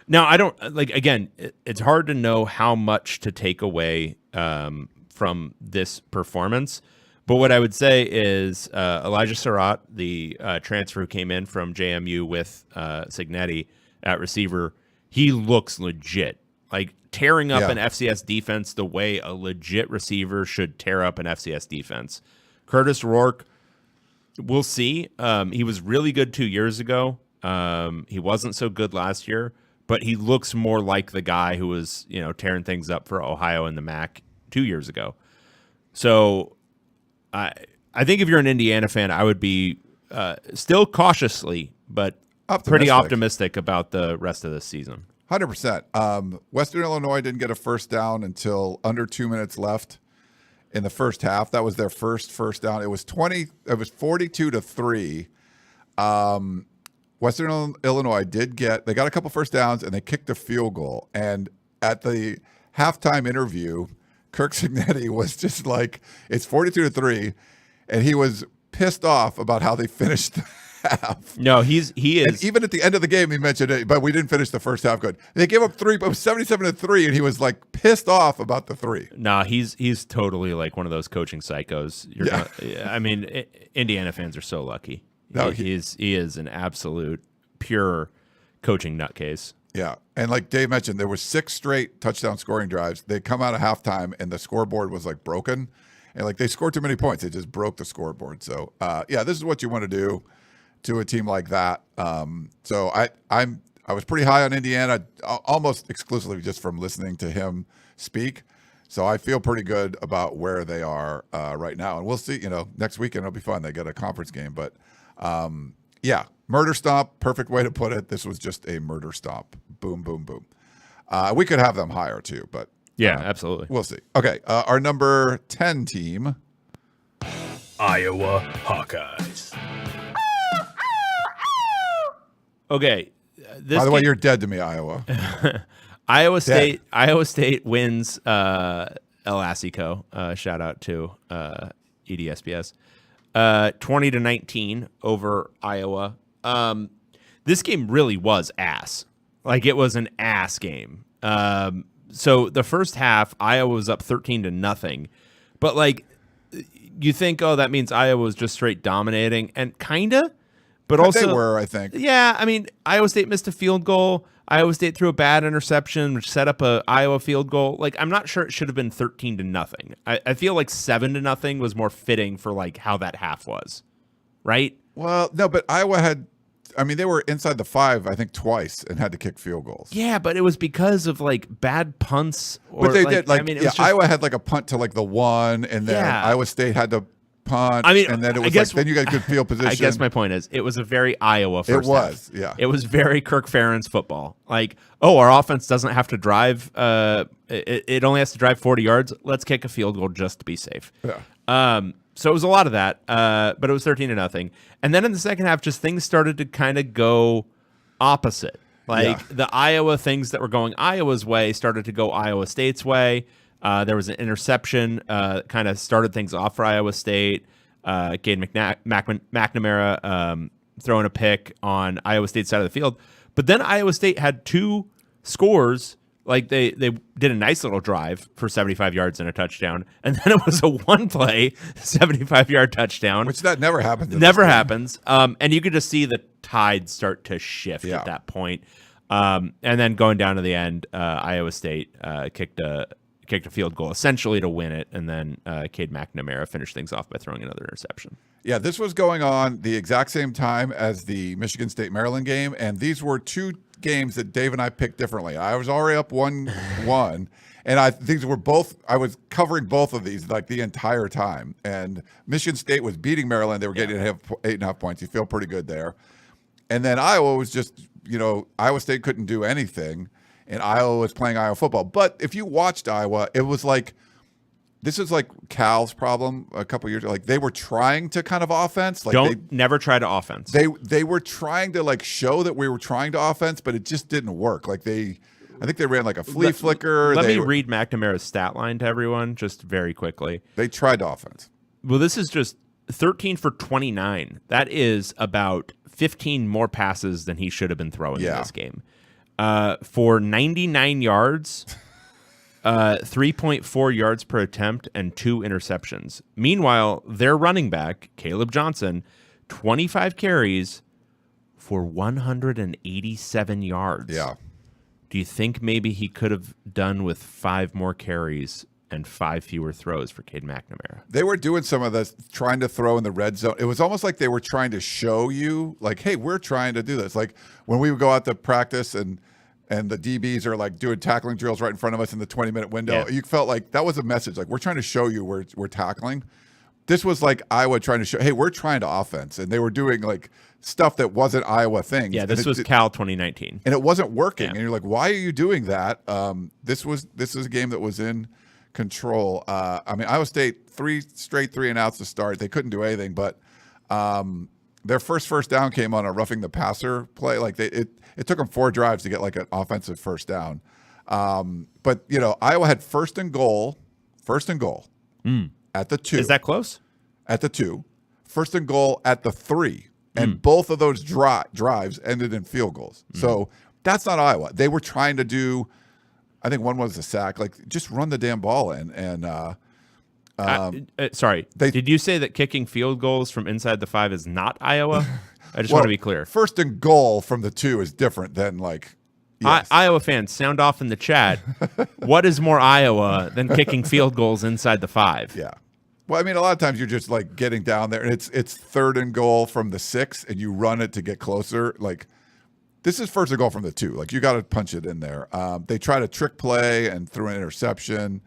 Now, I don't again, it's hard to know how much to take away from this performance. But what I would say is Elijah Surratt, the transfer who came in from JMU with Signetti at receiver, he looks legit. Like tearing up an FCS defense the way a legit receiver should tear up an FCS defense. Curtis Rourke, we'll see. He was really good 2 years ago. He wasn't so good last year, but he looks more like the guy who was, tearing things up for Ohio in the MAC 2 years ago. So I think if you're an Indiana fan, I would be still cautiously, but pretty optimistic about the rest of this season. 100%. Western Illinois didn't get a first down until under 2 minutes left in the first half. That was their first down. It was 42-3. Western Illinois they got a couple first downs and they kicked a field goal. And at the halftime interview, Kirk Signetti was just like, it's 42-3. And he was pissed off about how they finished the half. No, he is. And even at the end of the game, he mentioned it, but we didn't finish the first half good. They gave up 3, but it was 77-3, and he was like pissed off about the 3. Nah, he's totally like one of those coaching psychos. I mean, Indiana fans are so lucky. No, he is an absolute pure coaching nutcase. Yeah. And like Dave mentioned, there were 6 straight touchdown scoring drives. They come out of halftime and the scoreboard was like broken. And like they scored too many points. They just broke the scoreboard. So yeah, this is what you want to do to a team like that. So I was pretty high on Indiana, almost exclusively just from listening to him speak. So I feel pretty good about where they are right now. And we'll see, next weekend it'll be fun. They got a conference game. But yeah, murder stomp, perfect way to put it. This was just a murder stomp. Boom, boom, boom. We could have them higher too, but yeah, absolutely. We'll see. Okay, our number 10 team. Iowa Hawkeyes. Okay. By the way, you're dead to me, Iowa. Iowa State wins El Asico. Shout out to EDSBS. 20-19 over Iowa. This game really was ass. Like, it was an ass game. So the first half, Iowa was up 13-0. But like, you think, oh, that means Iowa was just straight dominating, and kinda. But also, they were, I think. Yeah, I mean, Iowa State missed a field goal. Iowa State threw a bad interception, which set up a Iowa field goal. Like, I'm not sure it should have been 13-0. I feel like 7-0 was more fitting for like how that half was, right? Well, no, but Iowa had. I mean, they were inside the 5, I think, twice and had to kick field goals. Yeah, but it was because of like bad punts. But they did. Like, I mean, yeah, Iowa had like a punt to like the 1, and then Iowa State had to punt. I mean, and then it was then you got good field position. I guess my point is, it was a very Iowa first. It was, half. Yeah. It was very Kirk Ferentz football. Like, oh, our offense doesn't have to drive. It only has to drive 40 yards. Let's kick a field goal just to be safe. Yeah. So it was a lot of that, but it was 13-0. And then in the second half, just things started to kind of go opposite. Like the Iowa things that were going Iowa's way started to go Iowa State's way. There was an interception, kind of started things off for Iowa State. Cade McNamara throwing a pick on Iowa State's side of the field. But then Iowa State had 2 scores. Like they did a nice little drive for 75 yards and a touchdown, and then it was a 1-play 75-yard touchdown, which that never happens. Never happens. And you could just see the tide start to shift at that point. And then going down to the end, Iowa State kicked a field goal essentially to win it, and then Cade McNamara finished things off by throwing another interception. Yeah, this was going on the exact same time as the Michigan State-Maryland game, and these were 2 games that Dave and I picked differently. I was already up 1-1, and these were both. I was covering both of these like the entire time. And Michigan State was beating Maryland. They were getting 8.5 points. You feel pretty good there. And then Iowa was just, Iowa State couldn't do anything, and Iowa was playing Iowa football. But if you watched Iowa, it was like. This is like Cal's problem a couple years ago. Like they were trying to kind of offense. Like never try to offense. They were trying to like show that we were trying to offense, but it just didn't work. Like I think they ran like a flea flicker. Let me read McNamara's stat line to everyone just very quickly. They tried to offense. Well, this is just 13 for 29. That is about 15 more passes than he should have been throwing in this game. For 99 yards. 3.4 yards per attempt and 2 interceptions. Meanwhile, their running back, Caleb Johnson, 25 carries for 187 yards. Yeah. Do you think maybe he could have done with 5 more carries and 5 fewer throws for Cade McNamara? They were doing some of this, trying to throw in the red zone. It was almost like they were trying to show you, like, hey, we're trying to do this. Like when we would go out to practice and the DBs are like doing tackling drills right in front of us in the 20-minute window. Yeah. You felt like that was a message. Like, we're trying to show you we're tackling. This was like Iowa trying to show, hey, we're trying to offense. And they were doing like stuff that wasn't Iowa things. Yeah, this was Cal 2019. And it wasn't working. Yeah. And you're like, why are you doing that? This is a game that was in control. I mean, Iowa State, 3 straight 3-and-outs to start. They couldn't do anything, but their first down came on a roughing the passer play. Like it took them 4 drives to get like an offensive first down. But Iowa had first and goal at the 2. Is that close? At the 2, first and goal at the 3, and both of those drives ended in field goals. So that's not Iowa. They were trying to do. I think one was a sack. Like, just run the damn ball in. And sorry, did you say that kicking field goals from inside the 5 is not Iowa? I just want to be clear. First and goal from the 2 is different than like Yes. Iowa fans, sound off in the chat. What is more Iowa than kicking field goals inside the 5? Yeah. Well, I mean, a lot of times you're just like getting down there, and it's 3rd and goal from the 6, and you run it to get closer. Like, this is 1st and goal from the 2. Like, you got to punch it in there. They tried a trick play and threw an interception.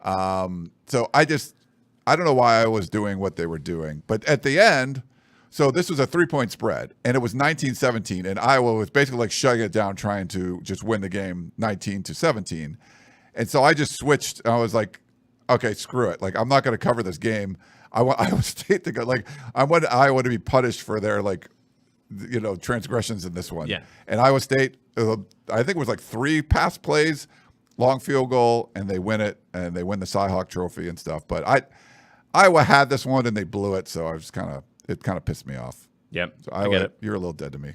So I don't know why I was doing what they were doing. But at the end, so this was a 3-point spread, and it was 19-17, and Iowa was basically like shutting it down, trying to just win the game 19-17. And so I just switched. I was like, okay, screw it. Like, I'm not going to cover this game. I want Iowa State to go. Like, I want Iowa to be punished for their, like, transgressions in this one. Yeah. And Iowa State, I think it was like 3 pass plays, long field goal, and they win it, and they win the Cy-Hawk Trophy and stuff. But Iowa had this one, and they blew it, so it kind of pissed me off. Yep, So I get it. You're a little dead to me.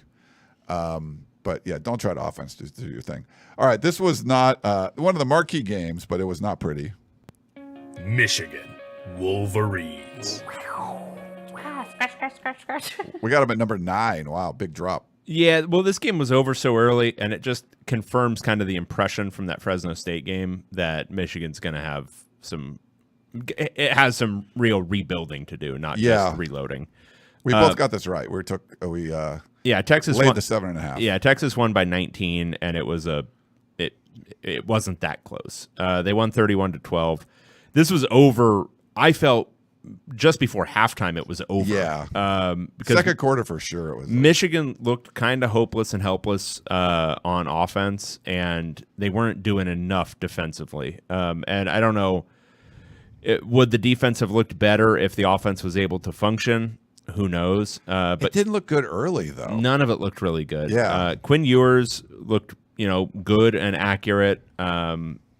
But yeah, don't try to offense. Just do your thing. All right, this was not one of the marquee games, but it was not pretty. Michigan Wolverines. Wow, scratch. We got them at number 9. Wow, big drop. Yeah, well, this game was over so early, and it just confirms kind of the impression from that Fresno State game that Michigan's going to have it has some real rebuilding to do, not just reloading. We both got this right. Texas laid won the 7.5. Yeah, Texas won by 19, and it wasn't that close. They won 31-12. This was over. I felt just before halftime it was over. Yeah. Because second quarter for sure it was. Michigan looked kind of hopeless and helpless on offense, and they weren't doing enough defensively. And I don't know, would the defense have looked better if the offense was able to function? Who knows? But it didn't look good early, though. None of it looked really good. Yeah. Quinn Ewers looked, good and accurate.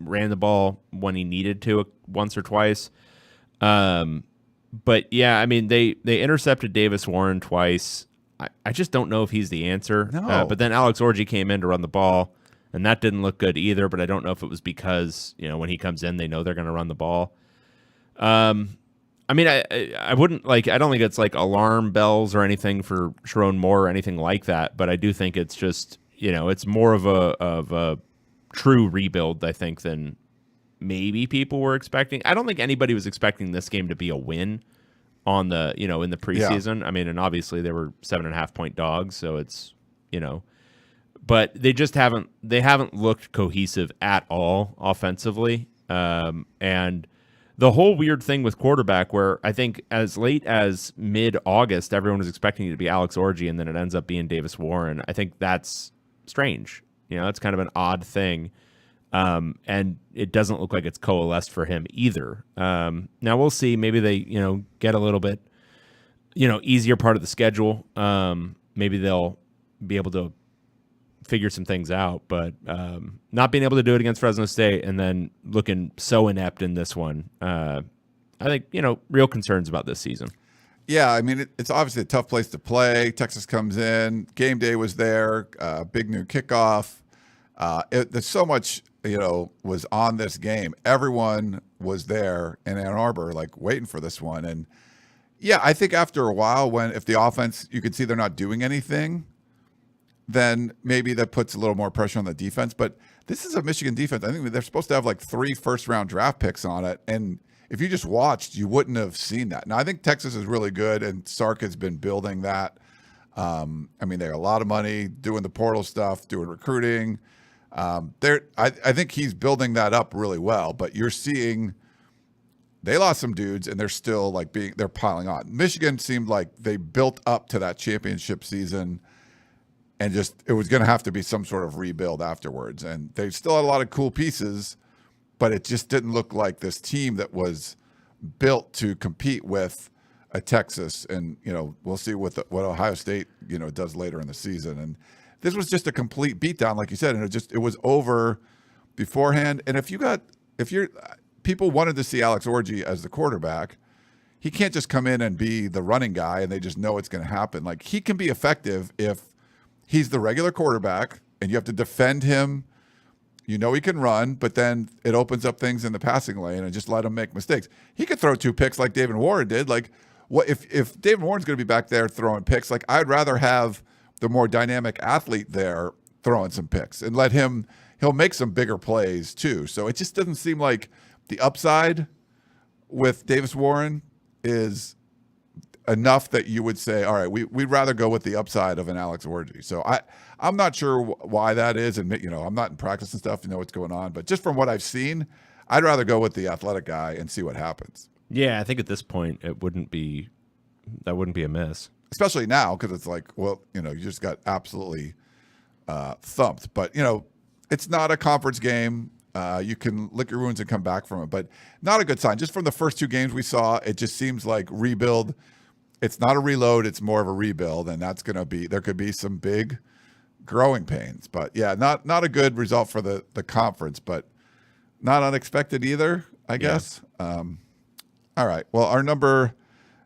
Ran the ball when he needed to once or twice. But yeah, I mean, they intercepted Davis Warren twice. I just don't know if he's the answer. No. But then Alex Orji came in to run the ball, and that didn't look good either. But I don't know if it was because when he comes in, they know they're going to run the ball. I mean, I wouldn't I don't think it's like alarm bells or anything for Sharon Moore or anything like that. But I do think it's just it's more of a true rebuild, I think, than maybe people were expecting. I don't think anybody was expecting this game to be a win on the in the preseason. Yeah. I mean, and obviously they were 7.5-point dogs, so it's but they just haven't looked cohesive at all offensively. And the whole weird thing with quarterback, where I think as late as mid-August, everyone was expecting it to be Alex Orji, and then it ends up being Davis Warren. I think that's strange. It's kind of an odd thing. And it doesn't look like it's coalesced for him either. Now we'll see. Maybe they, get a little bit, easier part of the schedule. Maybe they'll be able to figure some things out, but not being able to do it against Fresno State and then looking so inept in this one. I think, real concerns about this season. Yeah, I mean, it's obviously a tough place to play. Texas comes in. Game day was there. Big new kickoff. There's so much, was on this game. Everyone was there in Ann Arbor, waiting for this one. And yeah, I think after a while, if the offense, you can see they're not doing anything, then maybe that puts a little more pressure on the defense. But this is a Michigan defense. I think they're supposed to have 3 first-round draft picks on it. And if you just watched, you wouldn't have seen that. Now, I think Texas is really good, and Sark has been building that. I mean, they have a lot of money doing the portal stuff, doing recruiting. I think he's building that up really well, but you're seeing they lost some dudes and they're still they're piling on. Michigan seemed like they built up to that championship season and it was going to have to be some sort of rebuild afterwards. And they still had a lot of cool pieces, but it just didn't look like this team that was built to compete with a Texas. And, we'll see what Ohio State, does later in the season. And this was just a complete beatdown, like you said, and it was over beforehand. And people wanted to see Alex Orji as the quarterback, he can't just come in and be the running guy and they just know it's going to happen. He can be effective if he's the regular quarterback and you have to defend him. He can run, but then it opens up things in the passing lane and just let him make mistakes. He could throw 2 picks like David Warren did. What if David Warren's going to be back there throwing picks? I'd rather have the more dynamic athlete there throwing some picks and he'll make some bigger plays too. So it just doesn't seem like the upside with Davis Warren is enough that you would say, all right, we'd rather go with the upside of an Alex Orji. So I'm not sure why that is. And, I'm not in practice and stuff to know what's going on. But just from what I've seen, I'd rather go with the athletic guy and see what happens. Yeah, I think at this point, that wouldn't be a miss. Especially now, because it's like, well, you just got absolutely thumped. But, it's not a conference game. You can lick your wounds and come back from it. But not a good sign. Just from the first 2 games we saw, it just seems like rebuild. It's not a reload. It's more of a rebuild. And that's going to be – there could be some big growing pains. But, yeah, not a good result for the conference, but not unexpected either, I guess. All right. Well, our number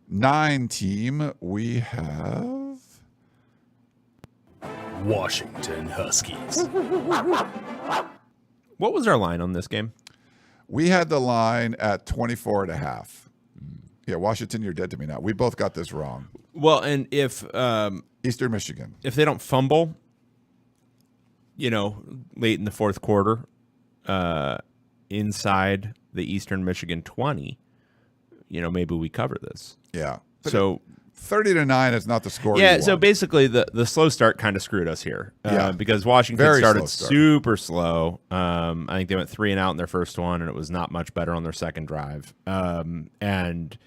9 team, we have Washington Huskies. What was our line on this game? We had the line at 24.5. Yeah, Washington, you're dead to me now. We both got this wrong. Well, and if Eastern Michigan, if they don't fumble, late in the fourth quarter, inside the Eastern Michigan 20, maybe we cover this. Yeah. But so 30-9 is not the score. Yeah. So basically, the slow start kind of screwed us here. Because Washington started super slow. I think they went 3 and out in their first one, and it was not much better on their second drive. And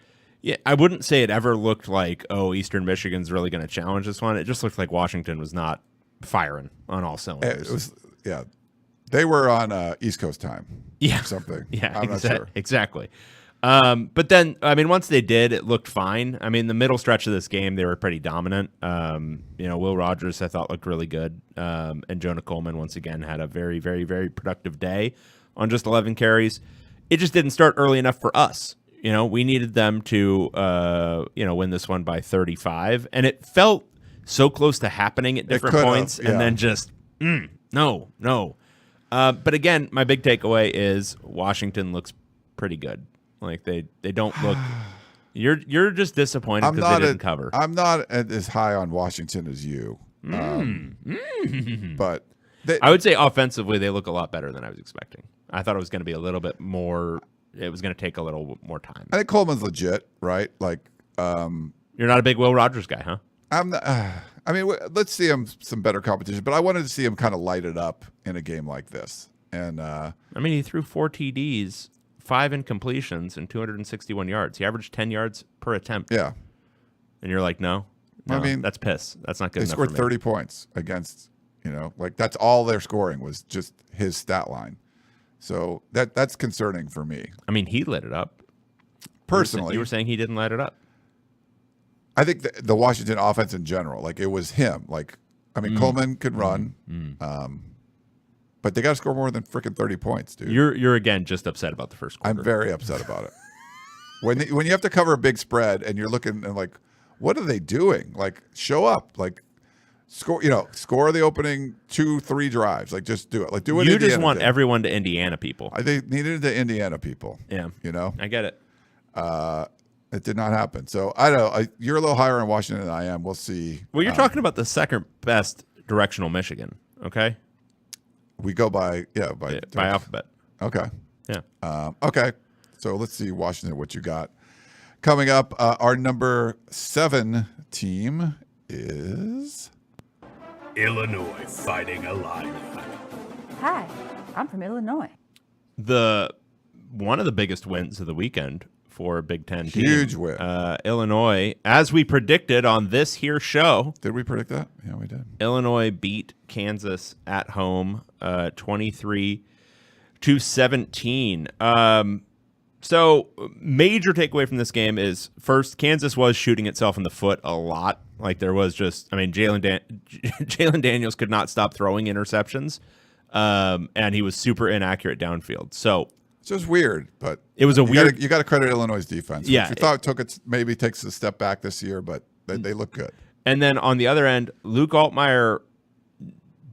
yeah, I wouldn't say it ever looked like, Eastern Michigan's really going to challenge this one. It just looked like Washington was not firing on all cylinders. It was, they were on East Coast time. Yeah. Or something. Yeah. I'm not sure. Exactly. But then, once they did, it looked fine. The middle stretch of this game, they were pretty dominant. Will Rogers, I thought, looked really good. And Jonah Coleman, once again, had a very, very, very productive day on just 11 carries. It just didn't start early enough for us. We needed them to, win this one by 35. And it felt so close to happening at different points. And then just, no. But again, my big takeaway is Washington looks pretty good. Like they don't look. You're just disappointed because they didn't cover. I'm not as high on Washington as you, but I would say offensively they look a lot better than I was expecting. I thought it was going to be a little bit more. It was going to take a little more time. I think Coleman's legit, right? Like, you're not a big Will Rogers guy, huh? I'm not. Let's see him some better competition, but I wanted to see him kind of light it up in a game like this. And he threw 4 TDs. 5 incompletions and 261 yards. He averaged 10 yards per attempt. Yeah. And you're like, no, that's piss. That's not good enough. They scored 30 points against, that's all they're scoring was just his stat line. So that's concerning for me. He lit it up. Personally. You were saying he didn't light it up. I think the Washington offense in general, it was him. Coleman could run. But they got to score more than freaking 30 points, dude. You're again just upset about the first quarter. I'm very upset about it. When you have to cover a big spread and you're looking and what are they doing? Show up, score. Score the opening 2-3 drives. Just do it. Do it. You just want everyone to Indiana people. They needed the Indiana people. Yeah. I get it. It did not happen. So I don't know. You're a little higher in Washington than I am. We'll see. Well, you're talking about the second best directional Michigan. Okay. We go by alphabet. Okay. Yeah. Okay. So let's see, Washington, what you got coming up. Our number 7 team is Illinois Fighting Illini. Hi, I'm from Illinois. One of the biggest wins of the weekend for a Big Ten team. Huge win. Illinois, as we predicted on this here show. Did we predict that? Yeah, we did. Illinois beat Kansas at home 23-17. So major takeaway from this game is, first, Kansas was shooting itself in the foot a lot. There was just, Jalen Daniels could not stop throwing interceptions, and he was super inaccurate downfield. So it's just weird, but it was weird. You got to credit Illinois' defense. Yeah, we thought maybe takes a step back this year, but they look good. And then on the other end, Luke Altmaier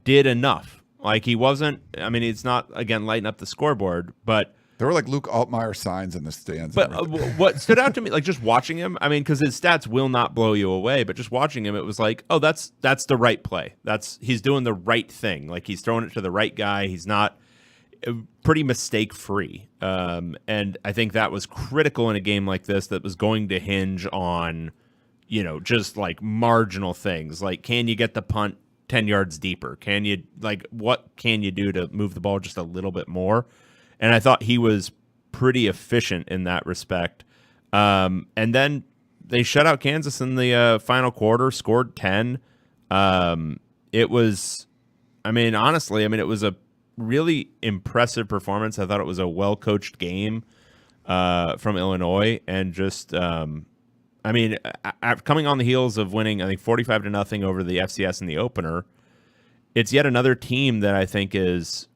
did enough. He wasn't. It's not again lighting up the scoreboard, but There were like Luke Altmaier signs in the stands. But what stood out to me, like just watching him, I mean, because his stats will not blow you away, but just watching him, it was like, oh, that's the right play. He's doing the right thing. Like he's throwing it to the right guy. He's not pretty mistake free. And I think that was critical in a game like this that was going to hinge on, just like marginal things. Like, can you get the punt 10 yards deeper? What can you do to move the ball just a little bit more? And I thought he was pretty efficient in that respect. And then they shut out Kansas in the final quarter, scored 10. It was, honestly, it was a really impressive performance. I thought it was a well-coached game from Illinois. And just, coming on the heels of winning, I think, 45-0 over the FCS in the opener, it's yet another team that I think is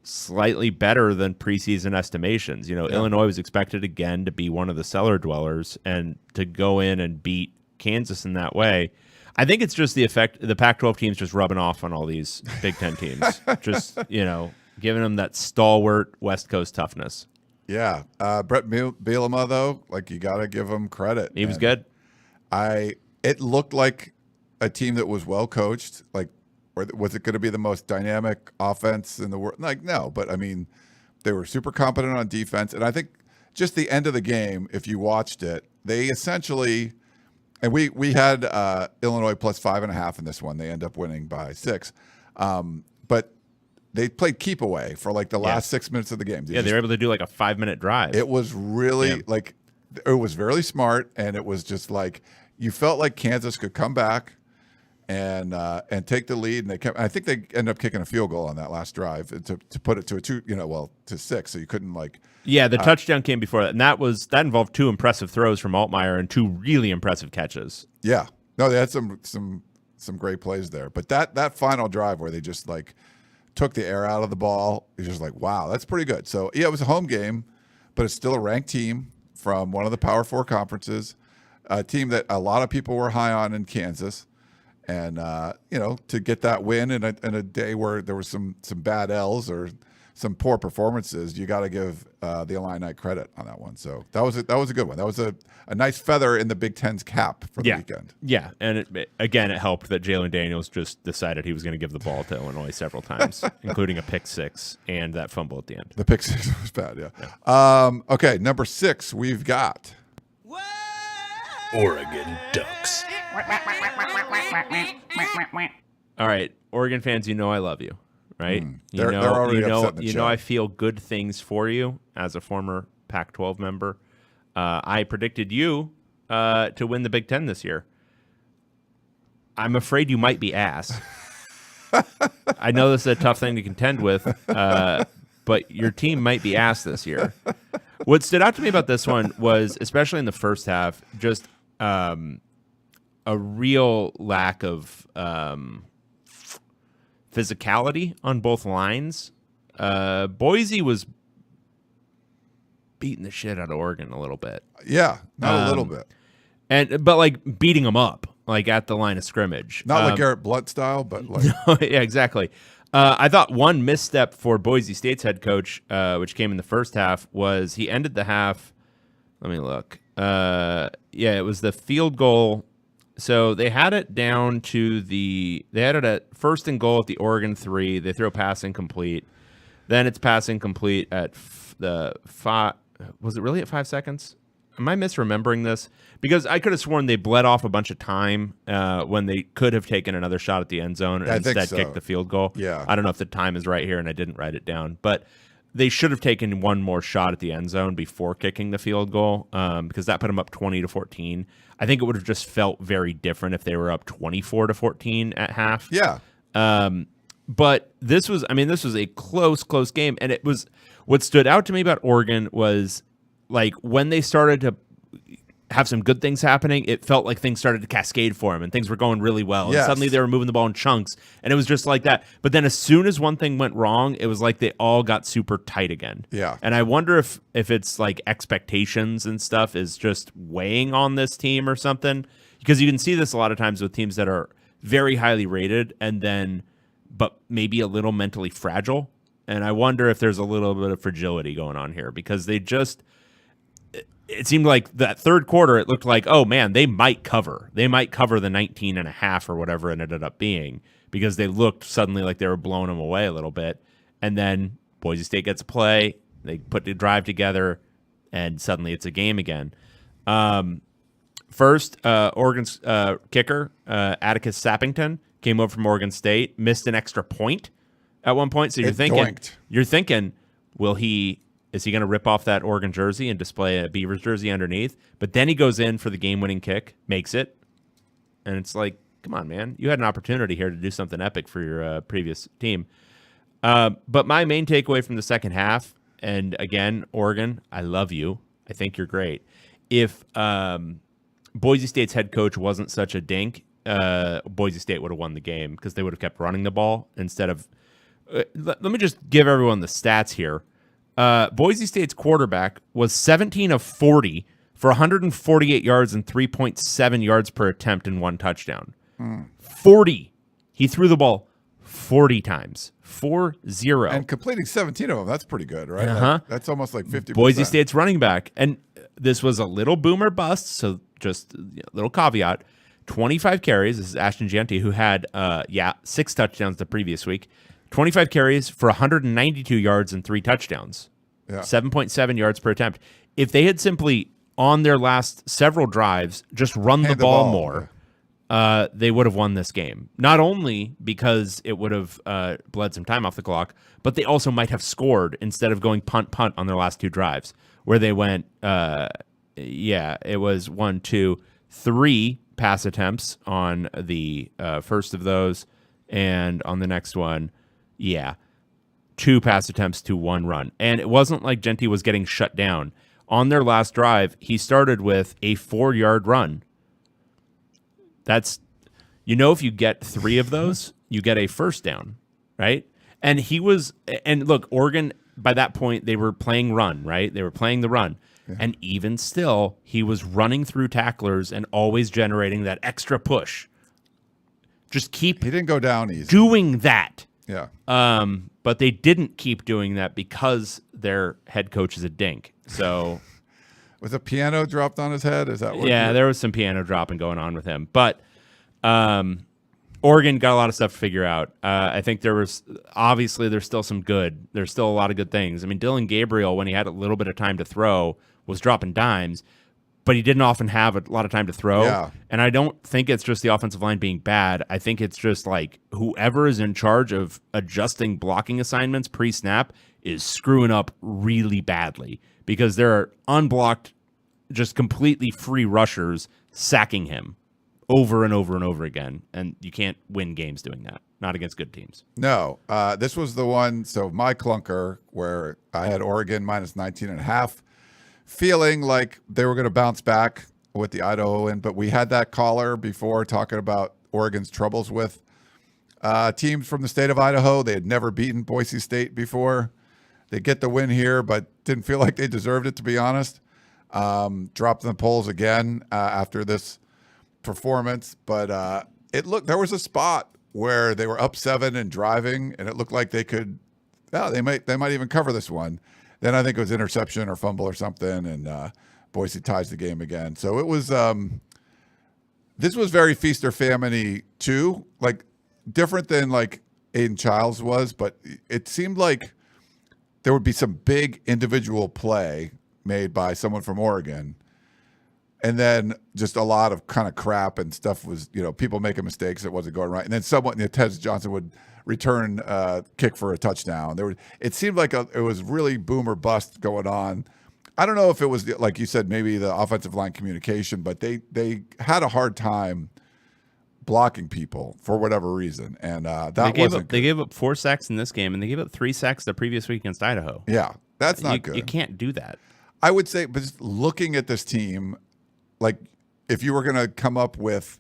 slightly better than preseason estimations. Illinois was expected again to be one of the cellar dwellers, and to go in and beat Kansas in that way, I think it's just the effect the Pac-12 teams just rubbing off on all these Big Ten teams, just giving them that stalwart West Coast toughness. Yeah, Brett Bielema though, like you got to give him credit. He was good. It looked like a team that was well coached, like. Or was it going to be the most dynamic offense in the world? Like, no, but they were super competent on defense. And I think just the end of the game, if you watched it, they essentially, and we had Illinois plus 5.5 in this one. They end up winning by 6. But they played keep away for like the last 6 minutes of the game. They were able to do like a 5-minute drive. It was really it was very smart. And it was just like, you felt like Kansas could come back and take the lead, and they kept. I think they ended up kicking a field goal on that last drive to put it to a 2, to 6. So you couldn't like. Yeah, the touchdown came before that, and that involved 2 impressive throws from Altmaier and 2 really impressive catches. Yeah, no, they had some great plays there, but that final drive where they just like took the air out of the ball, it's just like, wow, that's pretty good. So yeah, it was a home game, but it's still a ranked team from one of the Power 4 conferences, a team that a lot of people were high on in Kansas. And, to get that win in a day where there was some bad L's or some poor performances, you got to give the Illini credit on that one. So that was a good one. That was a nice feather in the Big Ten's cap for the weekend. Yeah, and it helped that Jalen Daniels just decided he was going to give the ball to Illinois several times, including a pick 6 and that fumble at the end. The pick 6 was bad, yeah. Okay, number 6, we've got Oregon Ducks. All right, Oregon fans, I love you, right? They're already upset in the chat. I feel good things for you as a former Pac-12 member. I predicted you to win the Big Ten this year. I'm afraid you might be ass. I know this is a tough thing to contend with, but your team might be ass this year. What stood out to me about this one was, especially in the first half, just a real lack of physicality on both lines. Boise was beating the shit out of Oregon a little bit. Yeah, not a little bit. But like beating them up, like at the line of scrimmage. Not like Garrett Blunt style, but like. Yeah, exactly. I thought one misstep for Boise State's head coach, which came in the first half, was he ended the half. Let me look. It was the field goal. So they had it down to they had it at 1st and goal at the Oregon 3. They throw pass incomplete. Then it's pass incomplete at the 5. Was it really at 5 seconds? Am I misremembering this? Because I could have sworn they bled off a bunch of time when they could have taken another shot at the end zone and instead kicked the field goal. Yeah. I don't know if the time is right here and I didn't write it down. But they should have taken one more shot at the end zone before kicking the field goal because that put them up 20-14. I think it would have just felt very different if they were up 24-14 at half. Yeah. But this was a close game. And it was, what stood out to me about Oregon was like when they started to have some good things happening, it felt like things started to cascade for them and things were going really well. Yes. And suddenly they were moving the ball in chunks and it was just like that. But then as soon as one thing went wrong, it was like they all got super tight again. Yeah. And I wonder if it's like expectations and stuff is just weighing on this team or something, because you can see this a lot of times with teams that are very highly rated and then, but maybe a little mentally fragile. And I wonder if there's a little bit of fragility going on here because it seemed like that third quarter, it looked like, oh man, they might cover. They might cover the 19.5 or whatever it ended up being because they looked suddenly like they were blowing them away a little bit. And then Boise State gets a play. They put the drive together and suddenly it's a game again. First, Oregon's kicker, Atticus Sappington, came over from Oregon State, missed an extra point at one point. So you're thinking, is he going to rip off that Oregon jersey and display a Beavers jersey underneath? But then he goes in for the game-winning kick, makes it, and it's like, come on, man. You had an opportunity here to do something epic for your previous team. But my main takeaway from the second half, and again, Oregon, I love you. I think you're great. If Boise State's head coach wasn't such a dink, Boise State would have won the game because they would have kept running the ball instead of let me just give everyone the stats here. Boise State's quarterback was 17 of 40 for 148 yards and 3.7 yards per attempt and 1 touchdown. 40. He threw the ball 40 times. 4-0. And completing 17 of them. That's pretty good, right? Uh-huh. That's almost like 50%. Boise State's running back. And this was a little boomer bust, so just a little caveat. 25 carries. This is Ashton Jeanty, who had 6 touchdowns the previous week. 25 carries for 192 yards and 3 touchdowns. Yeah. 7.7 yards per attempt. If they had simply, on their last several drives, just run the ball more, they would have won this game. Not only because it would have bled some time off the clock, but they also might have scored instead of going punt on their last 2 drives, where they went, it was 1, 2, 3 pass attempts on the first of those, and on the next one, 2 pass attempts to 1 run. And it wasn't like Jeanty was getting shut down. On their last drive, he started with a 4-yard run. That's, if you get 3 of those, you get a first down, right? And look, Oregon, by that point, they were playing run, right? They were playing the run. Yeah. And even still, he was running through tacklers and always generating that extra push. Just he didn't go down easy. Doing that. Yeah. But they didn't keep doing that because their head coach is a dink. So was a piano dropped on his head? Is that what? Yeah, there was some piano dropping going on with him. But Oregon got a lot of stuff to figure out. I think there's still some good. There's still a lot of good things. I mean, Dylan Gabriel, when he had a little bit of time to throw, was dropping dimes, but he didn't often have a lot of time to throw. Yeah. And I don't think it's just the offensive line being bad. I think it's just like whoever is in charge of adjusting blocking assignments pre-snap is screwing up really badly because there are unblocked, just completely free rushers sacking him over and over and over again. And you can't win games doing that, not against good teams. No, this was the one. So my clunker where I had Oregon minus 19.5. Feeling like they were going to bounce back with the Idaho win, but we had that caller before talking about Oregon's troubles with teams from the state of Idaho. They had never beaten Boise State before. They get the win here, but didn't feel like they deserved it, to be honest. Dropped in the polls again after this performance, but there was a spot where they were up 7 and driving, and it looked like they could. They might even cover this one. Then I think it was interception or fumble or something, and Boise ties the game again. So it was this was very feast or famine-y too, like different than like Aiden Childs was, but it seemed like there would be some big individual play made by someone from Oregon, and then just a lot of kind of crap and stuff was, people making mistakes that wasn't going right, and then someone, Ted Johnson would return kick for a touchdown. It seemed like it was really boom or bust going on. I don't know if it was, like you said, maybe the offensive line communication, but they had a hard time blocking people for whatever reason, and they gave up 4 sacks in this game, and they gave up 3 sacks the previous week against Idaho. Yeah, that's not good. You can't do that. I would say, but just looking at this team, like if you were going to come up with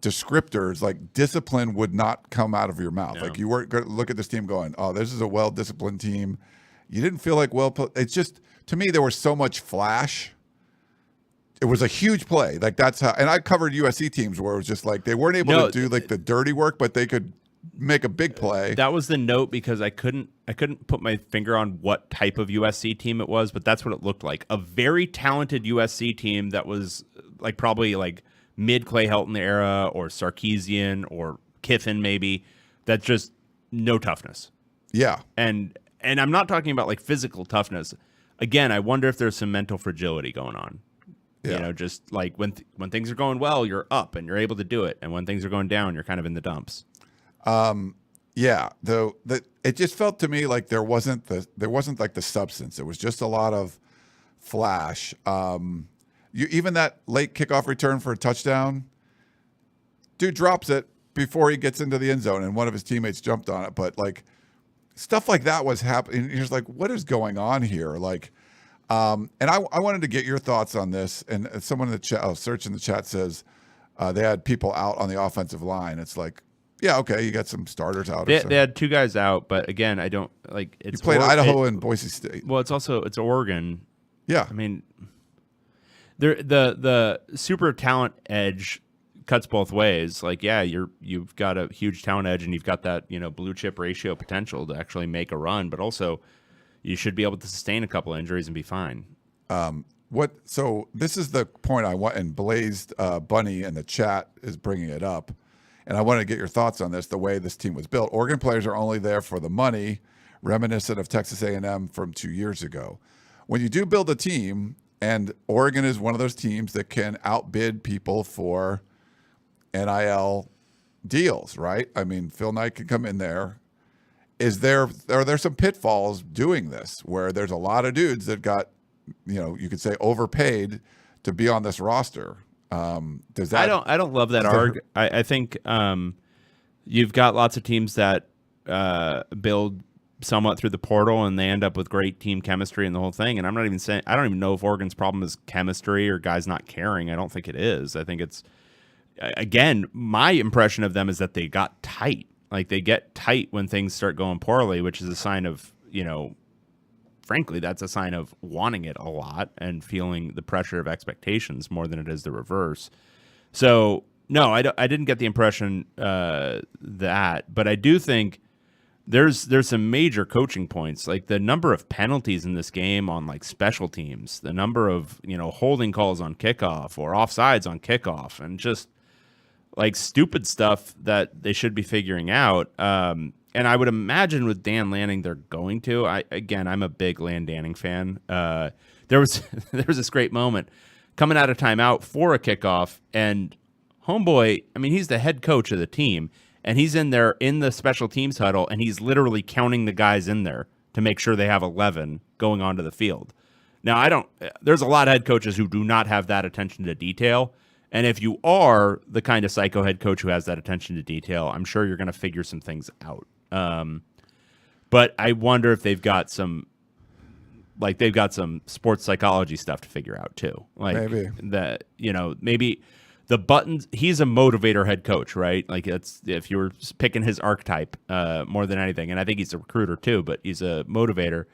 descriptors, like discipline would not come out of your mouth. No. Like you weren't going to look at this team going, oh, this is a well-disciplined team. You didn't feel like it's just, to me, there was so much flash. It was a huge play. Like that's how, and I covered USC teams where it was just like they weren't able to do like the dirty work, but they could make a big play. That was the note because I couldn't put my finger on what type of USC team it was, but that's what it looked like. A very talented USC team that was like probably like mid Clay Helton era or Sarkisian or Kiffin maybe. That's just no toughness. Yeah. And I'm not talking about like physical toughness. Again, I wonder if there's some mental fragility going on. Yeah. You know, just like when things are going well, you're up and you're able to do it, and when things are going down, you're kind of in the dumps. Yeah, though it just felt to me like there wasn't like the substance. It was just a lot of flash. Even that late kickoff return for a touchdown, dude drops it before he gets into the end zone, and one of his teammates jumped on it. But like stuff like that was happening. You're just like, what is going on here? Like, and I wanted to get your thoughts on this. And someone in the chat, search in the chat says they had people out on the offensive line. It's like, yeah, okay, you got some starters out. They had two guys out, but again, I don't like. It's you played Idaho and Boise State. Well, it's Oregon. Yeah, I mean, the super talent edge cuts both ways. Like, yeah, you've got a huge talent edge, and you've got that blue chip ratio potential to actually make a run, but also you should be able to sustain a couple of injuries and be fine. So this is the point I want, and Blazed Bunny in the chat is bringing it up. And I wanted to get your thoughts on this, the way this team was built. Oregon players are only there for the money, reminiscent of Texas A&M from 2 years ago. When you do build a team, and Oregon is one of those teams that can outbid people for NIL deals, right? I mean, Phil Knight can come in there. Are there some pitfalls doing this where there's a lot of dudes that got, you could say overpaid to be on this roster? Does that? I don't love that arg. I think you've got lots of teams that build somewhat through the portal and they end up with great team chemistry and the whole thing. And I'm not even saying I don't even know if Oregon's problem is chemistry or guys not caring. I don't think it is. I think it's again my impression of them is that they got tight. Like they get tight when things start going poorly, which is a sign of frankly, that's a sign of wanting it a lot and feeling the pressure of expectations more than it is the reverse. So, no, I didn't get the impression that, but I do think there's some major coaching points, like the number of penalties in this game on like special teams, the number of holding calls on kickoff or offsides on kickoff, and just like stupid stuff that they should be figuring out. And I would imagine with Dan Lanning, they're going to. I'm a big Lanning fan. There was this great moment coming out of timeout for a kickoff, and homeboy, I mean, he's the head coach of the team, and he's in there in the special teams huddle, and he's literally counting the guys in there to make sure they have 11 going onto the field. Now, there's a lot of head coaches who do not have that attention to detail. And if you are the kind of psycho head coach who has that attention to detail, I'm sure you're going to figure some things out. But I wonder if they've got some sports psychology stuff to figure out too. Like maybe maybe the buttons. He's a motivator head coach, right? Like it's if you were picking his archetype more than anything, and I think he's a recruiter too, but he's a motivator.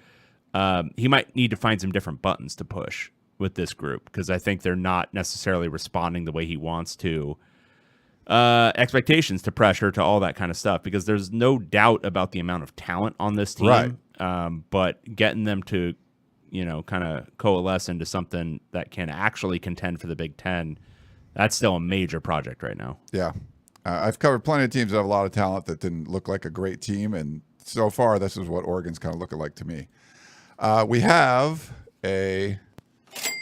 He might need to find some different buttons to push with this group because I think they're not necessarily responding the way he wants to. Expectations to pressure to all that kind of stuff because there's no doubt about the amount of talent on this team, right. But getting them to kind of coalesce into something that can actually contend for the Big Ten, that's still a major project right now. Yeah, I've covered plenty of teams that have a lot of talent that didn't look like a great team, and so far this is what Oregon's kind of looking like to me. We have a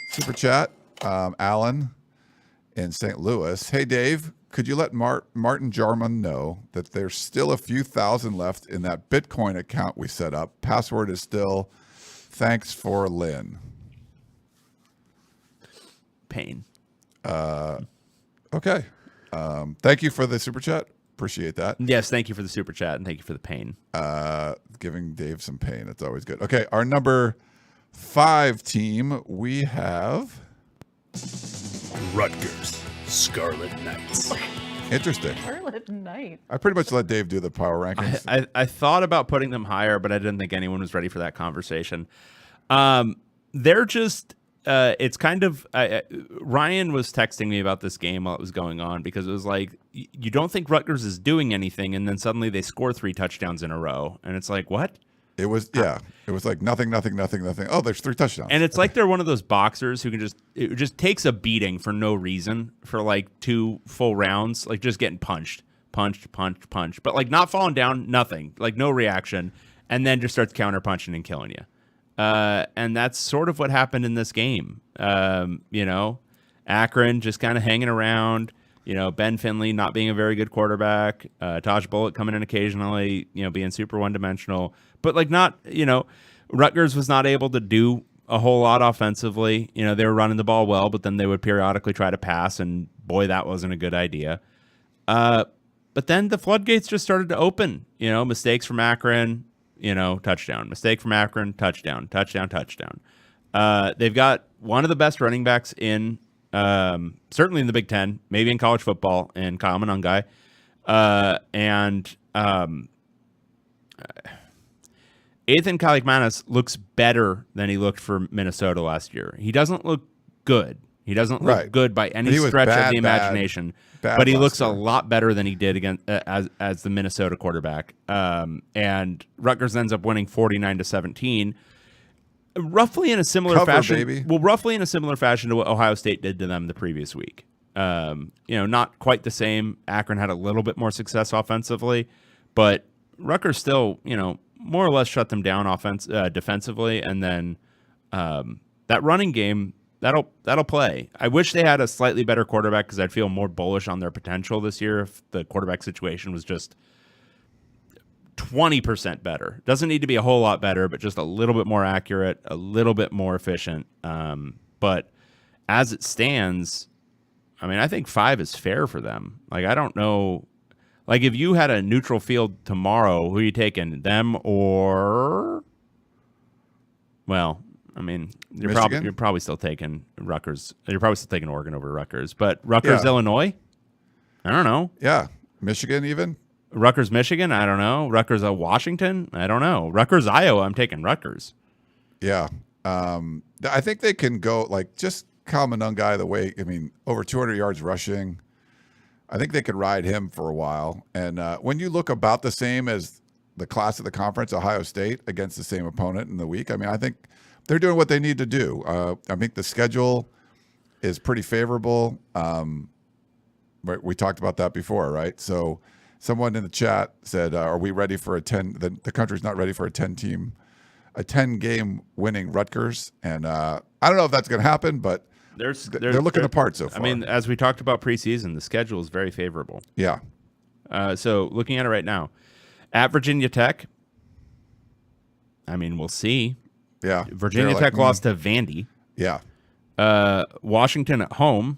super chat, Alan in St. Louis. Hey Dave, could you let Martin Jarman know that there's still a few thousand left in that Bitcoin account we set up? Password is still thanks for Lynn. Pain. Okay. Thank you for the super chat. Appreciate that. Yes, thank you for the super chat and thank you for the pain. Giving Dave some pain. It's always good. Okay, our number 5 team, we have Rutgers Scarlet Knights. interesting. Scarlet Knight. I pretty much let Dave do the power rankings. I thought about putting them higher, but I didn't think anyone was ready for that conversation. They're just it's kind of Ryan was texting me about this game while it was going on because it was like you don't think Rutgers is doing anything, and then suddenly they score 3 touchdowns in a row, and it's like, what? It was It was like nothing. Oh, there's 3 touchdowns. And it's like they're one of those boxers who can it just takes a beating for no reason for like 2 full rounds, like just getting punched, but like not falling down, nothing, like no reaction, and then just starts counter punching and killing you. And that's sort of what happened in this game. Akron just kind of hanging around. Ben Finley not being a very good quarterback. Taj Bullock coming in occasionally, being super one-dimensional. But, like, not, Rutgers was not able to do a whole lot offensively. They were running the ball well, but then they would periodically try to pass, and, boy, that wasn't a good idea. But then the floodgates just started to open. Mistakes from Akron, touchdown. Mistake from Akron, touchdown. They've got one of the best running backs in certainly in the Big Ten, maybe in college football, and Kyle Monangai. Ethan Kalikmanis looks better than he looked for Minnesota last year. He doesn't look good. He doesn't look good by any stretch of the imagination. But he looks a lot better than he did against as the Minnesota quarterback. And Rutgers ends up winning 49-17. Roughly in a similar fashion. Baby. Well, roughly in a similar fashion to what Ohio State did to them the previous week. Not quite the same. Akron had a little bit more success offensively, but Rutgers still, more or less shut them down defensively, and then that running game that'll play. I wish they had a slightly better quarterback because I'd feel more bullish on their potential this year if the quarterback situation was just 20% better. Doesn't need to be a whole lot better, but just a little bit more accurate, a little bit more efficient. But as it stands, I think 5 is fair for them. Like, I don't know. Like, if you had a neutral field tomorrow, who are you taking? Them or? Well, you're probably still taking Rutgers. You're probably still taking Oregon over Rutgers. But Rutgers, Illinois? I don't know. Yeah. Michigan even? Rutgers, Michigan? I don't know. Rutgers, Washington? I don't know. Rutgers, Iowa? I'm taking Rutgers. Yeah. I think they can go, like, just Kyle Monangai the way, over 200 yards rushing. I think they could ride him for a while. And when you look about the same as the class of the conference, Ohio State, against the same opponent in the week, I think they're doing what they need to do. I think the schedule is pretty favorable. We talked about that before, right? So someone in the chat said, are we ready for a 10? The country's not ready for a 10-game winning Rutgers. And I don't know if that's going to happen, but they're looking the part so far. As we talked about preseason, the schedule is very favorable. Yeah. So looking at it right now, at Virginia Tech, we'll see. Yeah. Virginia Tech lost to Vandy. Yeah. Washington at home,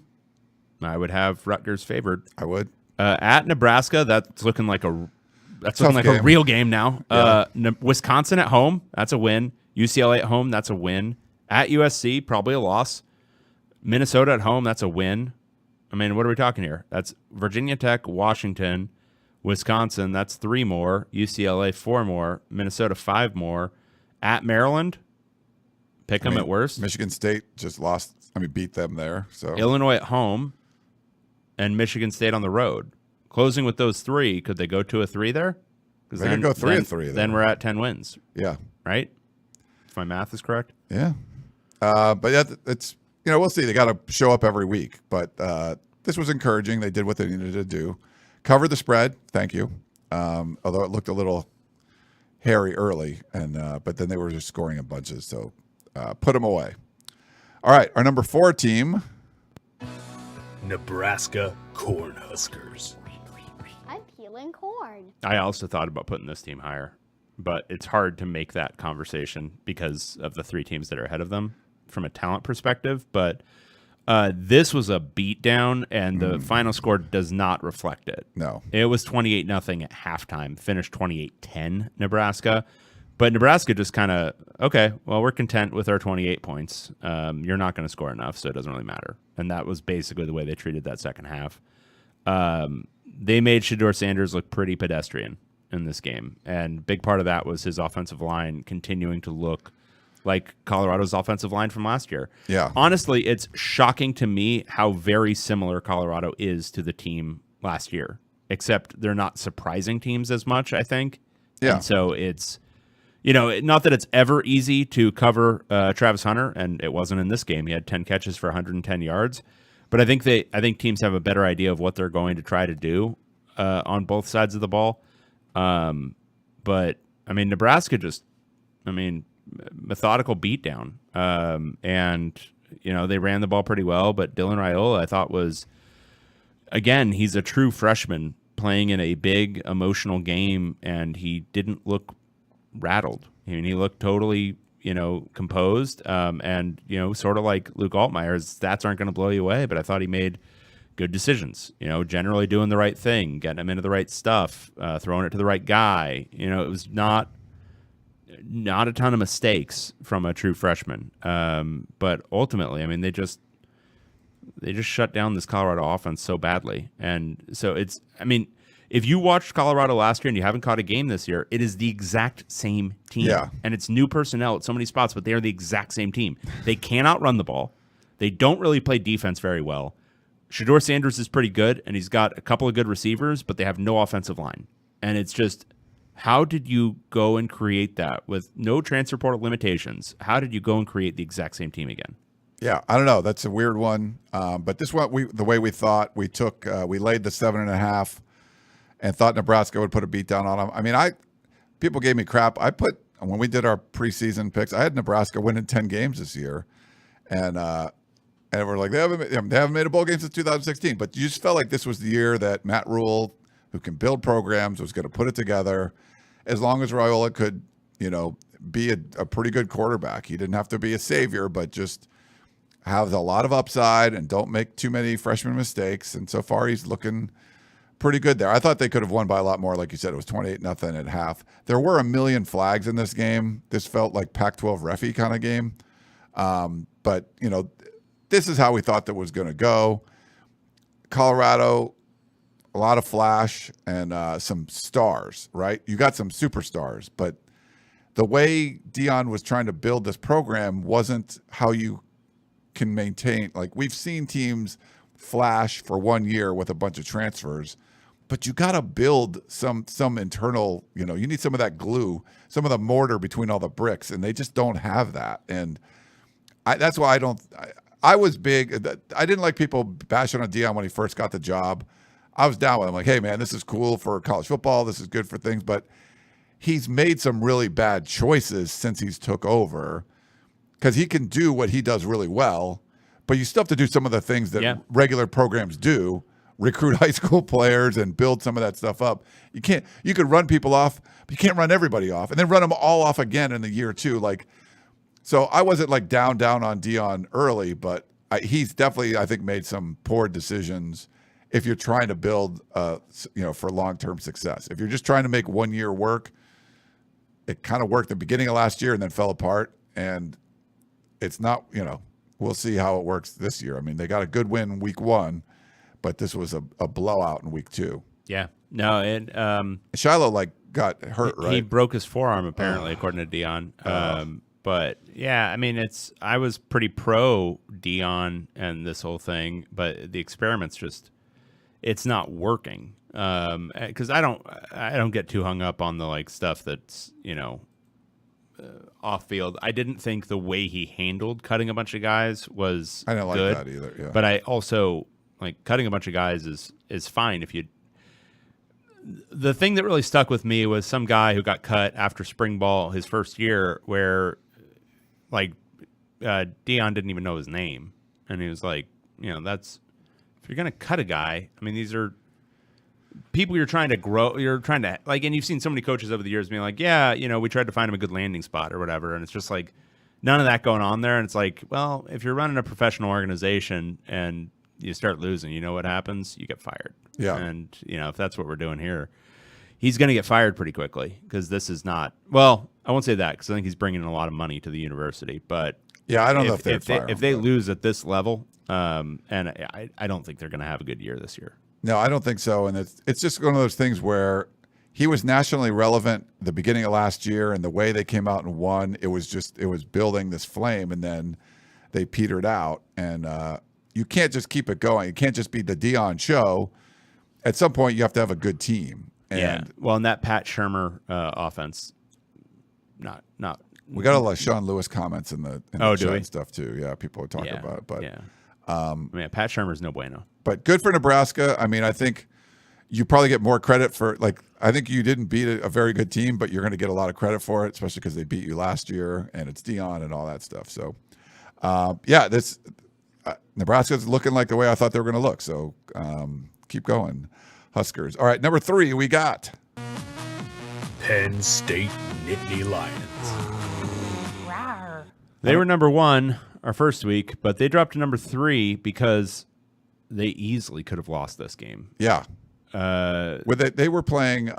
I would have Rutgers favored. I would. At Nebraska, that's looking like a real game now. Yeah. Wisconsin at home, that's a win. UCLA at home, that's a win. At USC, probably a loss. Minnesota at home, that's a win. What are we talking here? That's Virginia Tech, Washington, Wisconsin, that's 3 more. UCLA, 4 more. Minnesota, 5 more. At Maryland, pick them at worst. Michigan State just lost. Beat them there. So Illinois at home, and Michigan State on the road. Closing with those 3, could they go 2-3 there? They could go 3-3. Then we're at 10 wins. Yeah. Right? If my math is correct. Yeah. But yeah, it's we'll see. They got to show up every week. But this was encouraging. They did what they needed to do. Cover the spread. Thank you. Although it looked a little hairy early, but then they were just scoring in bunches. So put them away. All right, our number 4 team. Nebraska Cornhuskers. I'm peeling corn. I also thought about putting this team higher, but it's hard to make that conversation because of the 3 teams that are ahead of them from a talent perspective. But this was a beatdown, and the final score does not reflect it. No. It was 28-0 at halftime, finished 28-10 Nebraska. But Nebraska just kind of, okay, well, we're content with our 28 points. You're not going to score enough, so it doesn't really matter. And that was basically the way they treated that second half. They made Shedeur Sanders look pretty pedestrian in this game. And big part of that was his offensive line continuing to look like Colorado's offensive line from last year. Yeah. Honestly, it's shocking to me how very similar Colorado is to the team last year, except they're not surprising teams as much, I think. Yeah. And so it's, not that it's ever easy to cover Travis Hunter, and it wasn't in this game. He had 10 catches for 110 yards. But I think teams have a better idea of what they're going to try to do on both sides of the ball. But Nebraska methodical beatdown. And they ran the ball pretty well. But Dylan Raiola, I thought, was, again, he's a true freshman playing in a big emotional game, and he didn't look rattled. He looked totally composed, and sort of like Luke Altmaier's stats aren't going to blow you away, but I thought he made good decisions. Generally doing the right thing, getting him into the right stuff, throwing it to the right guy. It was not a ton of mistakes from a true freshman, but ultimately, they just shut down this Colorado offense so badly, and so it's. If you watched Colorado last year and you haven't caught a game this year, it is the exact same team. Yeah. And it's new personnel at so many spots, but they are the exact same team. They cannot run the ball. They don't really play defense very well. Shedeur Sanders is pretty good, and he's got a couple of good receivers, but they have no offensive line. And it's just, how did you go and create that with no transfer portal limitations? How did you go and create the exact same team again? Yeah, I don't know. That's a weird one. But this one, the way we thought, we laid the 7.5. And thought Nebraska would put a beat down on them. People gave me crap. When we did our preseason picks, I had Nebraska winning 10 games this year, and we're like, they haven't made a bowl game since 2016. But you just felt like this was the year that Matt Rule, who can build programs, was going to put it together. As long as Raiola could, be a pretty good quarterback. He didn't have to be a savior, but just have a lot of upside and don't make too many freshman mistakes. And so far, he's looking pretty good there. I thought they could have won by a lot more. Like you said, it was 28-0 at half. There were a million flags in this game. This felt like Pac-12 reffy kind of game. But, this is how we thought that was going to go. Colorado, a lot of flash and some stars, right? You got some superstars, but the way Deion was trying to build this program wasn't how you can maintain. Like, we've seen teams flash for 1 year with a bunch of transfers, but you got to build some internal, you need some of that glue, some of the mortar between all the bricks, and they just don't have that. And that's why I was big. I didn't like people bashing on Deion when he first got the job. I was down with him, like, hey man, this is cool for college football. This is good for things, but he's made some really bad choices since he's took over, because he can do what he does really well, but you still have to do some of the things that regular programs do, recruit high school players and build some of that stuff up. You could run people off, but you can't run everybody off and then run them all off again in the year two. So I wasn't like down on Deion early, but he's definitely, I think, made some poor decisions if you're trying to build, for long-term success. If you're just trying to make 1 year work, it kind of worked the beginning of last year and then fell apart. And it's not, we'll see how it works this year. They got a good win week 1, but this was a blowout in week 2. Yeah. No, and Shiloh got hurt, right? He broke his forearm apparently, according to Deion. But yeah, I was pretty pro Deion and this whole thing, but the experiment's it's not working. Because I don't get too hung up on the stuff that's off field. I didn't think the way he handled cutting a bunch of guys was I didn't good, like that either. Yeah. But I also cutting a bunch of guys is fine if you. The thing that really stuck with me was some guy who got cut after spring ball his first year, where Deion didn't even know his name, and he was like, that's if you're gonna cut a guy. These are people you're trying to grow. You're trying to and you've seen so many coaches over the years being like, yeah, we tried to find him a good landing spot or whatever, and it's just none of that going on there. And it's well, if you're running a professional organization and you start losing, you know what happens? You get fired. Yeah. And, if that's what we're doing here, he's going to get fired pretty quickly, because this is not, well, I won't say that, because I think he's bringing in a lot of money to the university. But yeah, I don't know if they lose at this level, and I don't think they're going to have a good year this year. No, I don't think so. And it's just one of those things where he was nationally relevant the beginning of last year, and the way they came out and won, it was building this flame, and then they petered out. And you can't just keep it going. It can't just be the Deion show at some point you have to have a good team. And Well, in that Pat Shurmur offense, not. we got a lot of Sean Lewis comments in the do chat we? and stuff too. Yeah, people are talking about it. But Pat Shurmur's no bueno. But good for Nebraska. I mean, I think you probably get more credit for, like, I think you didn't beat a very good team, but you're going to get a lot of credit for it, especially because they beat you last year and it's Dion and all that stuff. So, this Nebraska's looking like the way I thought they were going to look. So keep going, Huskers. All right, number 3, we got Penn State Nittany Lions. Rawr. They were number 1 our first week, but they dropped to number 3 because they easily could have lost this game. Yeah. They were playing,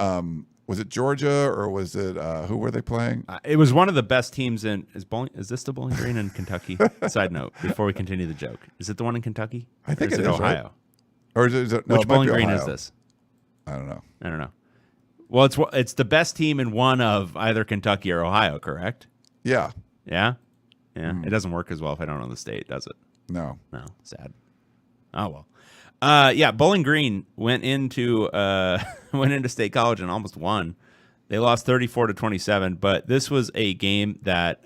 was it Georgia or was it, who were they playing? It was one of the best teams in, is this the Bowling Green in Kentucky? Side note, before we continue the joke. Is it the one in Kentucky? I think or is it it is, Ohio? right? Or is it no, Which it might Bowling be Green Ohio. is this? I don't know. I don't know. Well, it's the best team in one of either Kentucky or Ohio, correct? Yeah. Yeah? Yeah. It doesn't work as well if I don't know the state, does it? No. No. Sad. Oh, well. Bowling Green went into State College and almost won. They lost 34-27, but this was a game that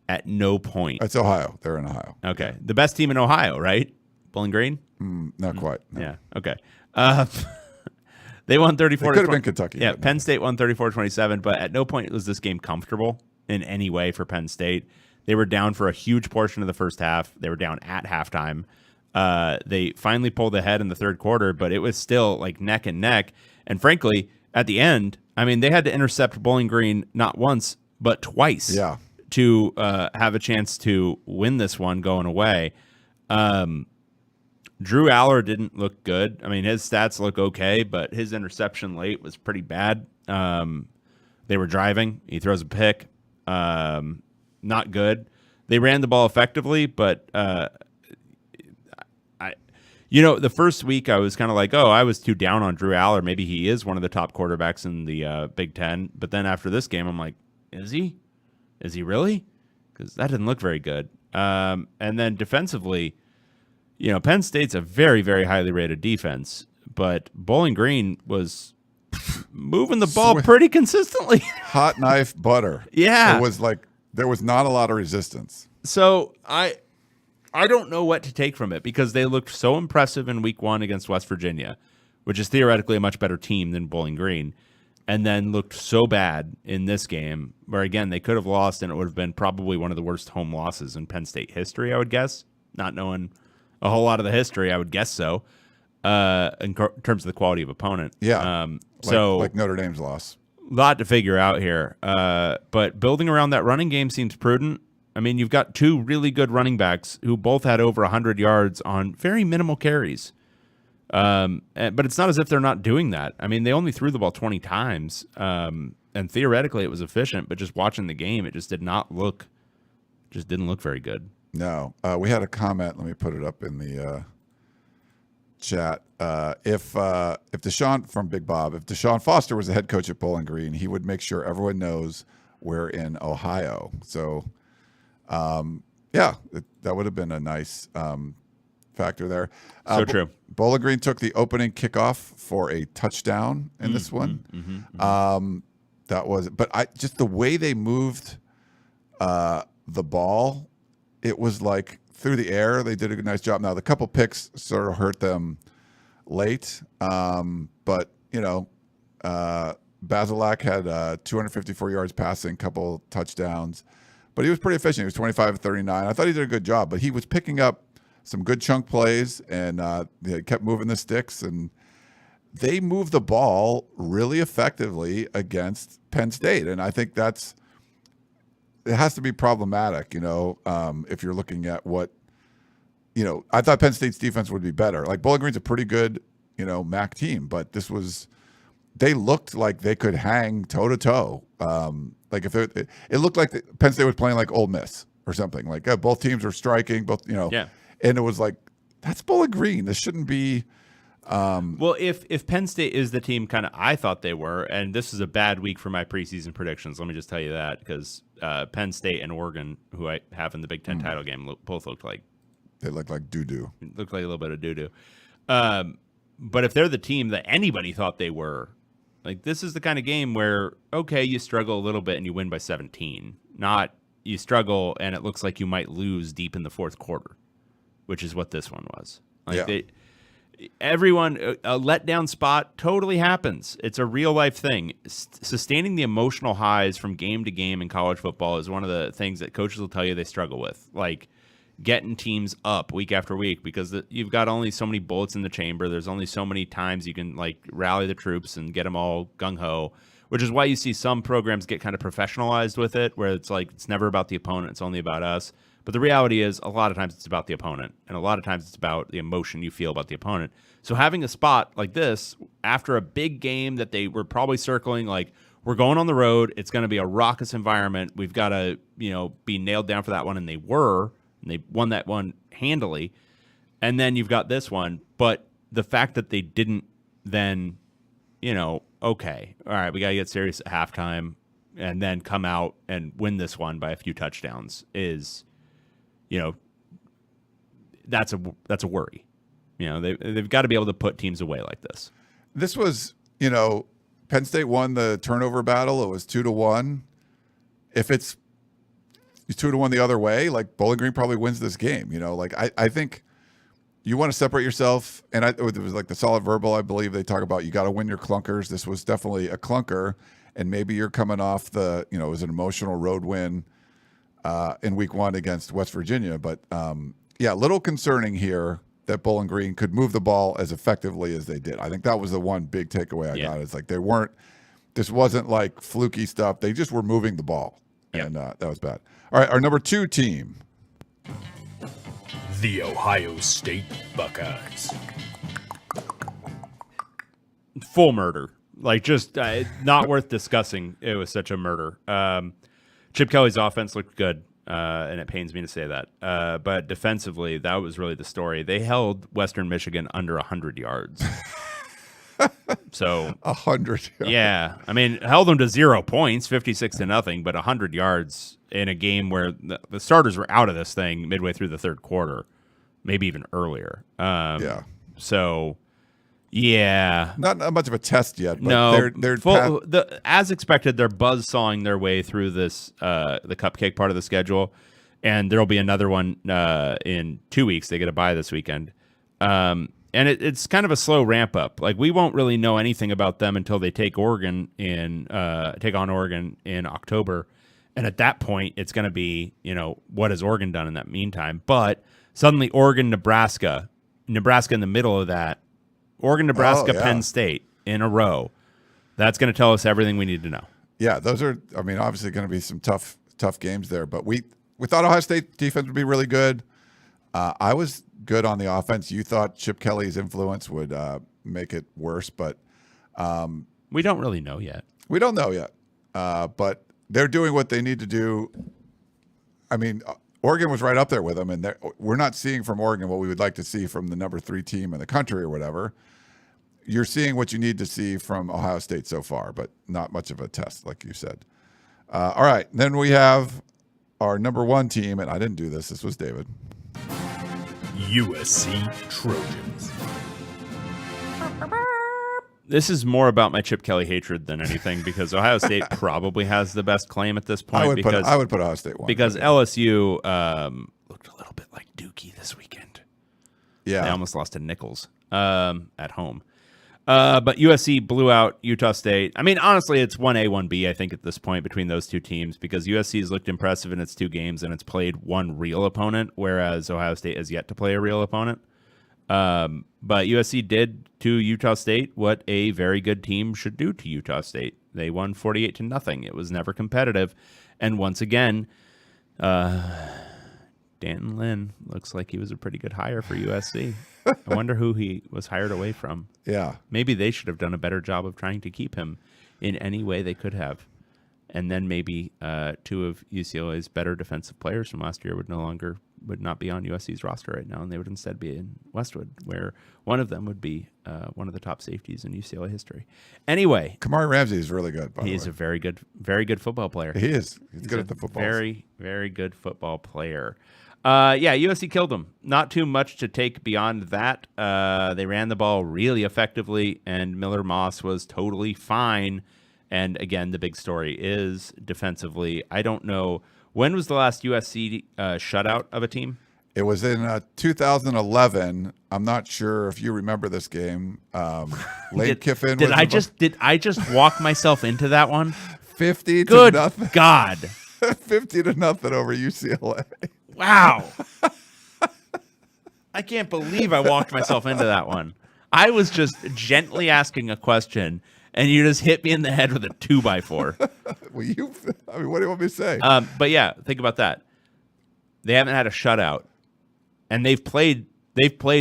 at no point. It's Ohio. They're in Ohio. Okay. The best team in Ohio, right? Bowling Green? Not quite. No. Yeah. Okay. They won 34. It could have been Kentucky. Yeah, but no. Penn State won 34-27, but at no point was this game comfortable in any way for Penn State. They were down for a huge portion of the first half. They were down at halftime. They finally pulled ahead in the third quarter, but it was still like neck and neck. And frankly, at the end, I mean, they had to intercept Bowling Green not once, but twice to have a chance to win this one going away. Drew Aller didn't look good. I mean, his stats look okay, but his interception late was pretty bad. They were driving. He throws a pick. Not good. They ran the ball effectively, but the first week I was kind of like, I was too down on Drew Aller. Maybe he is one of the top quarterbacks in the Big Ten. But then after this game, I'm like, is he? Is he really? Because that didn't look very good. And then defensively, Penn State's a very, very highly rated defense, but Bowling Green was moving the ball pretty consistently. Hot knife butter. Yeah. It was like there was not a lot of resistance. So I don't know what to take from it because they looked so impressive in week 1 against West Virginia, which is theoretically a much better team than Bowling Green, and then looked so bad in this game where, again, they could have lost and it would have been probably one of the worst home losses in Penn State history, I would guess. Not knowing a whole lot of the history, I would guess so, in terms of the quality of opponent. Yeah. Like Notre Dame's loss. A lot to figure out here. But building around that running game seems prudent. I mean, you've got 2 really good running backs who both had over 100 yards on very minimal carries. But it's not as if they're not doing that. I mean, they only threw the ball 20 times, and theoretically it was efficient, but just watching the game, it just didn't look very good. No. We had a comment. Let me put it up in the chat. If Deshaun from Big Bob, if Deshaun Foster was the head coach at Bowling Green, he would make sure everyone knows we're in Ohio. So, that would have been a nice factor there. So true. Bowling Green took the opening kickoff for a touchdown in this one. That was, but just the way they moved the ball, it was like through the air. They did a nice job. Now the couple picks sort of hurt them late, but Basilak had 254 yards passing, couple touchdowns, but he was pretty efficient. He was 25 of 39. I thought he did a good job, but he was picking up some good chunk plays and they kept moving the sticks, and they moved the ball really effectively against Penn State. And I think it has to be problematic, if you're looking at what, I thought Penn State's defense would be better. Like Bowling Green's a pretty good, MAC team, but they looked like they could hang toe to toe. Like if it looked like Penn State was playing like Ole Miss or something. Like both teams were striking, Yeah. And it was like, that's Bowling Green. This shouldn't be. Well, if Penn State is the team kind of I thought they were, and this is a bad week for my preseason predictions, let me just tell you that, because Penn State and Oregon, who I have in the Big Ten title game, both looked like They looked like doo-doo. looked like a little bit of doo-doo. But if they're the team that anybody thought they were, like this is the kind of game where, okay, you struggle a little bit and you win by 17. Not you struggle and it looks like you might lose deep in the fourth quarter, which is what this one was. Like everyone, a letdown spot totally happens. It's a real life thing. Sustaining the emotional highs from game to game in college football is one of the things that coaches will tell you they struggle with. Like getting teams up week after week because you've got only so many bullets in the chamber. There's only so many times you can like rally the troops and get them all gung-ho, which is why you see some programs get kind of professionalized with it, where it's like it's never about the opponent, it's only about us. But the reality is a lot of times it's about the opponent, and a lot of times it's about the emotion you feel about the opponent. So having a spot like this after a big game that they were probably circling, like we're going on the road, it's going to be a raucous environment, we've got to be nailed down for that one, and they were. And they won that one handily. And then you've got this one. But the fact that they didn't then, okay, all right, we got to get serious at halftime and then come out and win this one by a few touchdowns is, that's a worry. They've got to be able to put teams away like this. This was, Penn State won the turnover battle. It was 2-1. If it's 2-1 the other way, like Bowling Green probably wins this game. I think you want to separate yourself. And it was like the solid verbal, I believe they talk about, you got to win your clunkers. This was definitely a clunker. And maybe you're coming off it was an emotional road win in week 1 against West Virginia. But a little concerning here that Bowling Green could move the ball as effectively as they did. I think that was the one big takeaway I got. It's like this wasn't like fluky stuff. They just were moving the ball. And that was bad. All right, our number 2 team. The Ohio State Buckeyes. Full murder. Like, just not worth discussing. It was such a murder. Chip Kelly's offense looked good, and it pains me to say that. But defensively, that was really the story. They held Western Michigan under 100 yards. So 100 yards. Yeah. I mean, held them to 0 points, 56-0, but 100 yards in a game where the starters were out of this thing midway through the third quarter, maybe even earlier. So, yeah. Not much of a test yet, but no, they're as expected, they're buzzsawing their way through this the cupcake part of the schedule, and there'll be another one in 2 weeks. They get a bye this weekend. And it's kind of a slow ramp up. Like we won't really know anything about them until they take on Oregon in October, and at that point, it's going to be what has Oregon done in that meantime? But suddenly, Oregon, Nebraska in the middle of that, Oregon, Nebraska, Penn State in a row. That's going to tell us everything we need to know. Yeah, those are. I mean, obviously going to be some tough games there. But we thought Ohio State defense would be really good. I was good on the offense. You thought Chip Kelly's influence would make it worse, but we don't really know yet. We don't know yet, but they're doing what they need to do. I mean, Oregon was right up there with them, and we're not seeing from Oregon what we would like to see from the number 3 team in the country or whatever. You're seeing what you need to see from Ohio State so far, but not much of a test, like you said. All right, then we have our number 1 team, and I didn't do this. This was David. USC Trojans. This is more about my Chip Kelly hatred than anything because Ohio State probably has the best claim at this point. I would put Ohio State 1. Because LSU looked a little bit like Dookie this weekend. Yeah. They almost lost to Nichols at home. But USC blew out Utah State. I mean, honestly, it's 1A, 1B, I think, at this point between those two teams because USC has looked impressive in its 2 games and it's played one real opponent, whereas Ohio State has yet to play a real opponent. But USC did to Utah State what a very good team should do to Utah State. They won 48-0. It was never competitive. And once again, Danton Lynn looks like he was a pretty good hire for USC. I wonder who he was hired away from. Yeah. Maybe they should have done a better job of trying to keep him in any way they could have. and then maybe two of UCLA's better defensive players from last year would not be on USC's roster right now, and they would instead be in Westwood, where one of them would be one of the top safeties in UCLA history. Anyway, Kamari Ramsey is really good. He is a very good football player. He is. He's good at the football. Very, very good football player. USC killed them. Not too much to take beyond that. They ran the ball really effectively, and Miller Moss was totally fine. And again, the big story is defensively. I don't know. When was the last USC shutout of a team? It was in 2011. I'm not sure if you remember this game. Lane Kiffin. Did I just walk myself into that one? 50 Good to nothing. God. 50 to nothing over UCLA. Wow. I can't believe I walked myself into that one. I was just gently asking a question, and you just hit me in the head with a 2x4. Well, what do you want me to say? But yeah, think about that. They haven't had a shutout, and they've played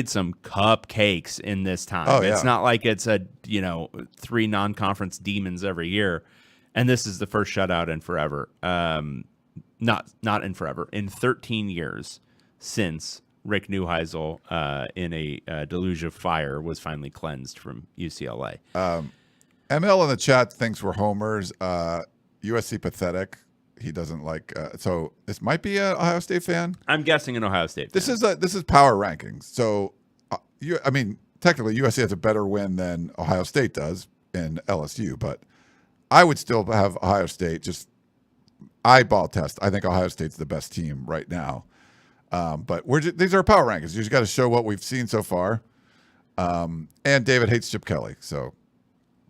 some cupcakes in this time. Oh, yeah. It's not like it's 3 non-conference demons every year, and this is the first shutout in forever. Not in forever, in 13 years since Rick Neuheisel, in a deluge of fire, was finally cleansed from UCLA. ML in the chat thinks we're homers. USC pathetic. He doesn't like. So this might be an Ohio State fan. I'm guessing an Ohio State fan. This is power rankings. So, technically USC has a better win than Ohio State does in LSU, but I would still have Ohio State. Just eyeball test. I think Ohio State's the best team right now. But these are power rankings. You just got to show what we've seen so far. And David hates Chip Kelly. So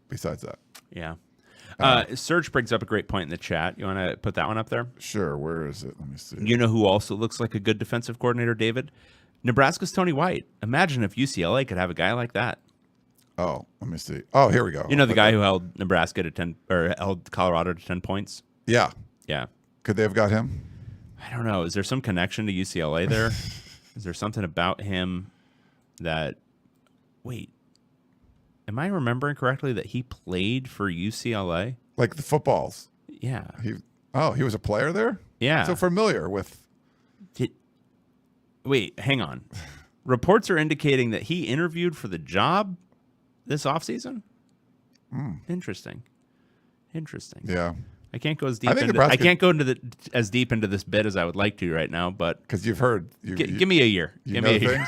besides that. Yeah. Serge brings up a great point in the chat. You want to put that one up there? Sure. Where is it? Let me see. You know who also looks like a good defensive coordinator, David? Nebraska's Tony White. Imagine if UCLA could have a guy like that. Oh, let me see. Oh, here we go. You know the guy who held Nebraska to 10 or held Colorado to 10 points? Yeah. Yeah. Could they have got him? I don't know. Is there some connection to UCLA there? Is there something about him that... Wait. Am I remembering correctly that he played for UCLA? Like the footballs. Yeah. He was a player there? Yeah. So familiar with... Wait, hang on. Reports are indicating that he interviewed for the job this offseason? Interesting. Yeah. I can't go as deep into as deep into this bit as I would like to right now, but because you've heard, give me a year. Give me a year.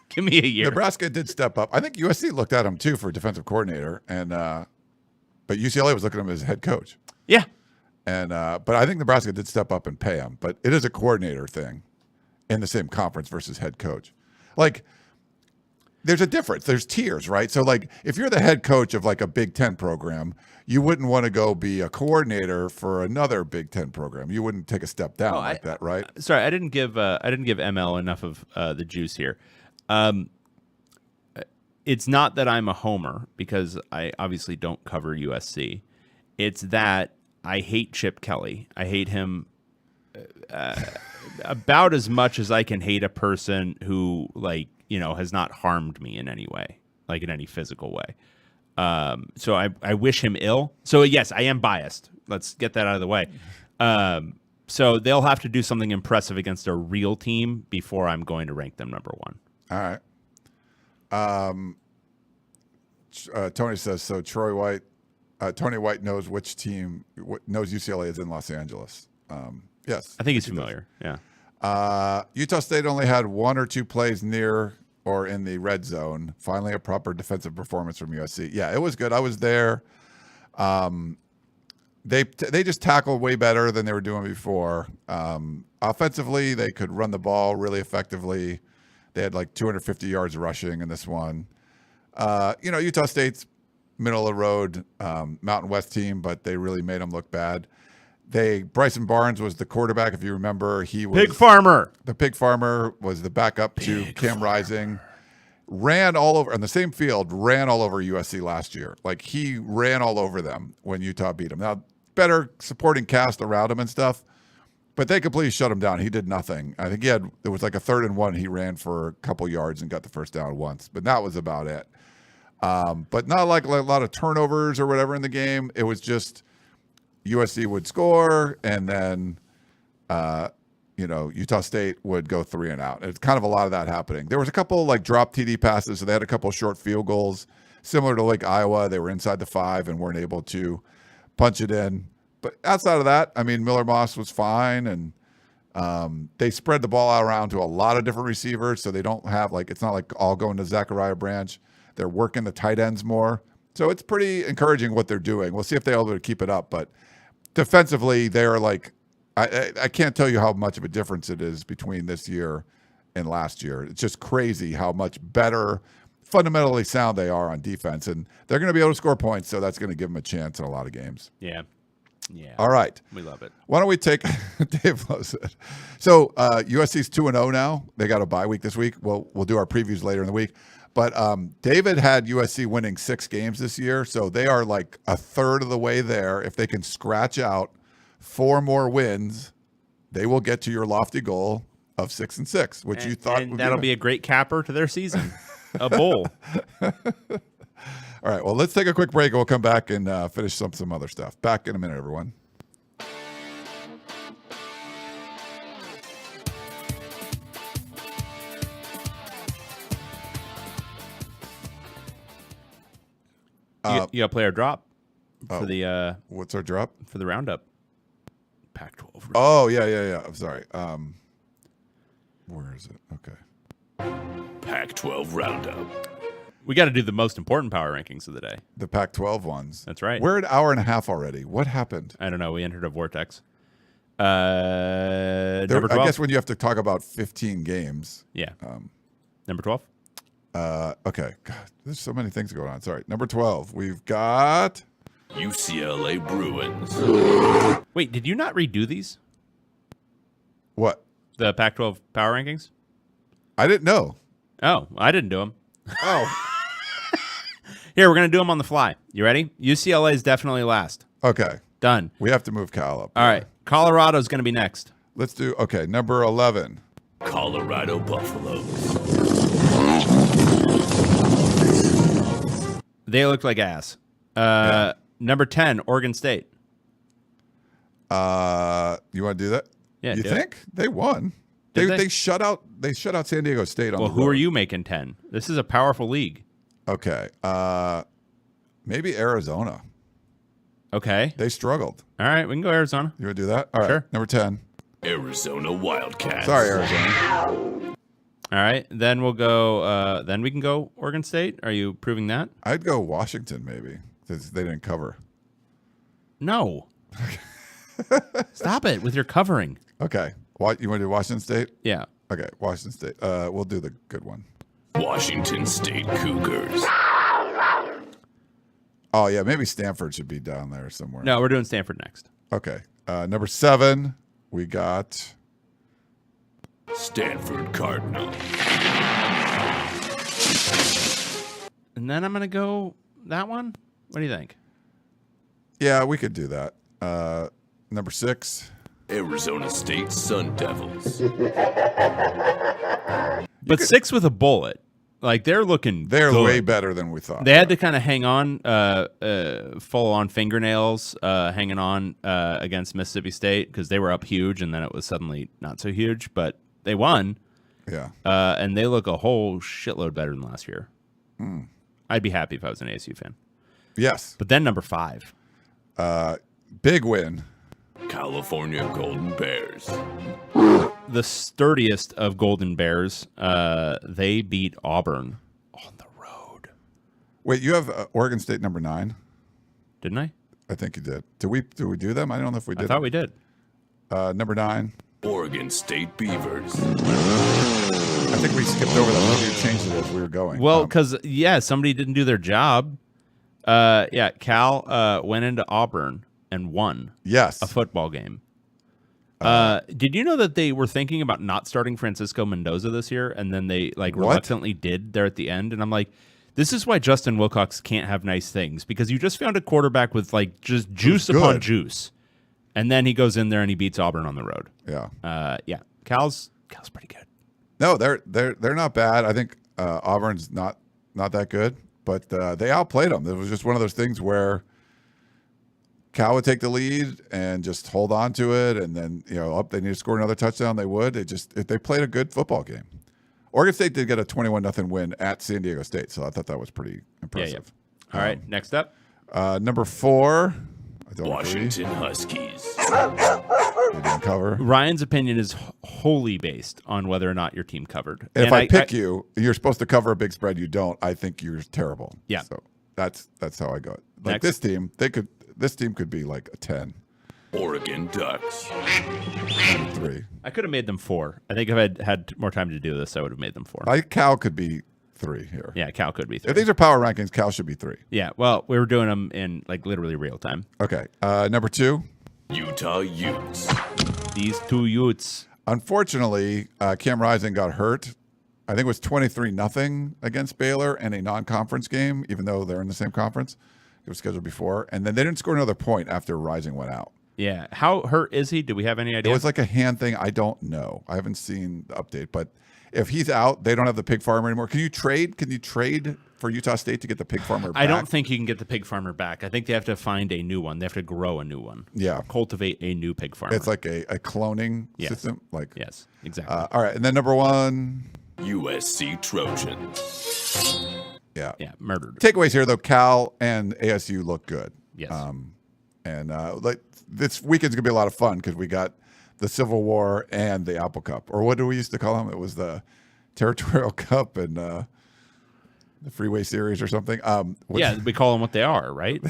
Give me a year. Nebraska did step up. I think USC looked at him too for defensive coordinator, and but UCLA was looking at him as head coach. Yeah, and but I think Nebraska did step up and pay him. But it is a coordinator thing in the same conference versus head coach. Like, there's a difference. There's tiers, right? So, like, if you're the head coach of like a Big Ten program, you wouldn't want to go be a coordinator for another Big Ten program. You wouldn't take a step down like that, right? Sorry, I didn't give ML enough of the juice here. It's not that I'm a homer, because I obviously don't cover USC. It's that I hate Chip Kelly. I hate him about as much as I can hate a person who, like, has not harmed me in any way, like in any physical way. So I wish him ill. So yes, I am biased. Let's get that out of the way. So they'll have to do something impressive against a real team before I'm going to rank them number one. All right. Tony says, so Tony White knows which team, knows UCLA is in Los Angeles. Yes. I think he's familiar. Yeah. Utah State only had 1 or 2 plays near or in the red zone. Finally, a proper defensive performance from USC. Yeah, it was good. I was there. They just tackled way better than they were doing before. Offensively, they could run the ball really effectively. They had like 250 yards rushing in this one. Utah State's middle of the road Mountain West team, but they really made them look bad. Bryson Barnes was the quarterback, if you remember. He was Pig Farmer. The Pig Farmer was the backup to Cam Rising. Ran all over on the same field. Ran all over USC last year. Like, he ran all over them when Utah beat him. Now, better supporting cast around him and stuff, but they completely shut him down. He did nothing. I think there was like a 3rd and 1. He ran for a couple yards and got the first down once, but that was about it. But not like a lot of turnovers or whatever in the game. It was just USC would score, and then Utah State would go 3 and out. It's kind of a lot of that happening. There was a couple like drop TD passes, so they had a couple short field goals, similar to like Iowa. They were inside the 5 and weren't able to punch it in. But outside of that, I mean, Miller Moss was fine, and they spread the ball out around to a lot of different receivers, so they don't have it's not like all going to Zachariah Branch. They're working the tight ends more. So it's pretty encouraging what they're doing. We'll see if they're able to keep it up. But defensively, they're like, I can't tell you how much of a difference it is between this year and last year. It's just crazy how much better, fundamentally sound they are on defense. And they're going to be able to score points, so that's going to give them a chance in a lot of games. Yeah. Yeah. All right. We love it. Why don't we take Dave loves it. So USC's 2-0 now. They got a bye week this week. We'll do our previews later in the week. But David had USC winning 6 games this year, so they are like a third of the way there. If they can scratch out 4 more wins, they will get to your lofty goal of 6-6, which you thought would that'll be a great capper to their season, a bowl. All right, well, let's take a quick break, and we'll come back and finish some other stuff. Back in a minute, everyone. You got to play our drop for the what's our drop? For the Roundup. Pac-12. Roundup. Oh, yeah. I'm sorry. Where is it? Okay. Pac-12 Roundup. We got to do the most important power rankings of the day. The Pac-12 ones. That's right. We're an hour and a half already. What happened? I don't know. We entered a vortex. Number 12? I guess when you have to talk about 15 games. Yeah. Number 12? Okay. God, there's so many things going on. Sorry. Number 12. We've got UCLA Bruins. Wait, did you not redo these? What? The Pac-12 power rankings? I didn't know. Oh, I didn't do them. Oh. Here, we're going to do them on the fly. You ready? UCLA is definitely last. Okay. Done. We have to move Cal up. All right. Colorado's going to be next. Let's do, okay, number 11. Colorado Buffaloes. They look like ass. Number 10, Oregon State. You want to do that? Yeah. You think? They won. They shut out San Diego State on the road. Well, who are you making 10? This is a powerful league. Okay. Maybe Arizona. Okay. They struggled. All right, we can go Arizona. You want to do that? All right. Sure. Number 10. Arizona Wildcats. Sorry, Arizona. All right. Then we'll go then we can go Oregon State. Are you proving that? I'd go Washington maybe, because they didn't cover. No. Stop it with your covering. Okay. What, you want to do Washington State? Yeah. Okay, Washington State. We'll do the good one. Washington State Cougars. Oh, yeah, maybe Stanford should be down there somewhere. No, we're doing Stanford next. Okay. Number 7, we got Stanford Cardinal. And then I'm going to go that one. What do you think? Yeah, we could do that. Number 6. Arizona State Sun Devils. But 6 with a bullet. Like, they're looking They're good. way better than we thought. They had to kind of hang on, full on fingernails, hanging on against Mississippi State because they were up huge, and then it was suddenly not so huge. But they won. Yeah. And they look a whole shitload better than last year. I'd be happy if I was an ASU fan. Yes. But then number 5. Big win. California Golden Bears. The sturdiest of Golden Bears. They beat Auburn on the road. Wait, you have Oregon State number 9? Didn't I? I think you did. Did we do them? I don't know if we did. I thought we did. Number 9. Oregon State Beavers. I think we skipped over that. Maybe we changed it as we were going. Well, because, somebody didn't do their job. Cal went into Auburn and won yes, a football game. Did you know that they were thinking about not starting Francisco Mendoza this year, and then they reluctantly did there at the end? And I'm like, this is why Justin Wilcox can't have nice things, because you just found a quarterback with just juice upon juice, and then he goes in there and he beats Auburn on the road. Yeah. Cal's pretty good. No, they're not bad. I think Auburn's not that good, but they outplayed them. It was just one of those things where Cal would take the lead and just hold on to it, and then they need to score another touchdown. They would. They played a good football game. Oregon State did get a 21-0 win at San Diego State, so I thought that was pretty impressive. Yeah. All right, next up, number 4. I don't Washington agree. Huskies. You didn't cover. Ryan's opinion is wholly based on whether or not your team covered. If I pick you, you're supposed to cover a big spread. You don't. I think you're terrible. Yeah. So that's how I go. Like Next. this team could be like a 10. Oregon Ducks. 3. I could have made them 4. I think if I'd had more time to do this, I would have made them 4. I think Cal could be 3 here. Yeah, Cal could be 3. If these are power rankings, Cal should be 3. Yeah, well, we were doing them in like literally real time. Okay. Number 2. Utah Utes. These 2 Utes. Unfortunately, Cam Rising got hurt. I think it was 23-0 against Baylor in a non-conference game, even though they're in the same conference. It was scheduled before. And then they didn't score another point after Rising went out. Yeah. How hurt is he? Do we have any idea? It was like a hand thing. I don't know. I haven't seen the update. But if he's out, they don't have the pig farmer anymore. Can you trade for Utah State to get the pig farmer back? I don't think you can get the pig farmer back. I think they have to find a new one. They have to grow a new one. Yeah. Cultivate a new pig farmer. It's like a cloning system. Yes, exactly. All right. And then number 1. USC Trojans. Yeah. Yeah, murdered. Takeaways here, though. Cal and ASU look good. Yes. This weekend's going to be a lot of fun because we got the Civil War and the Apple Cup. Or what do we used to call them? It was the Territorial Cup and the Freeway Series or something. Yeah, we call them what they are, right?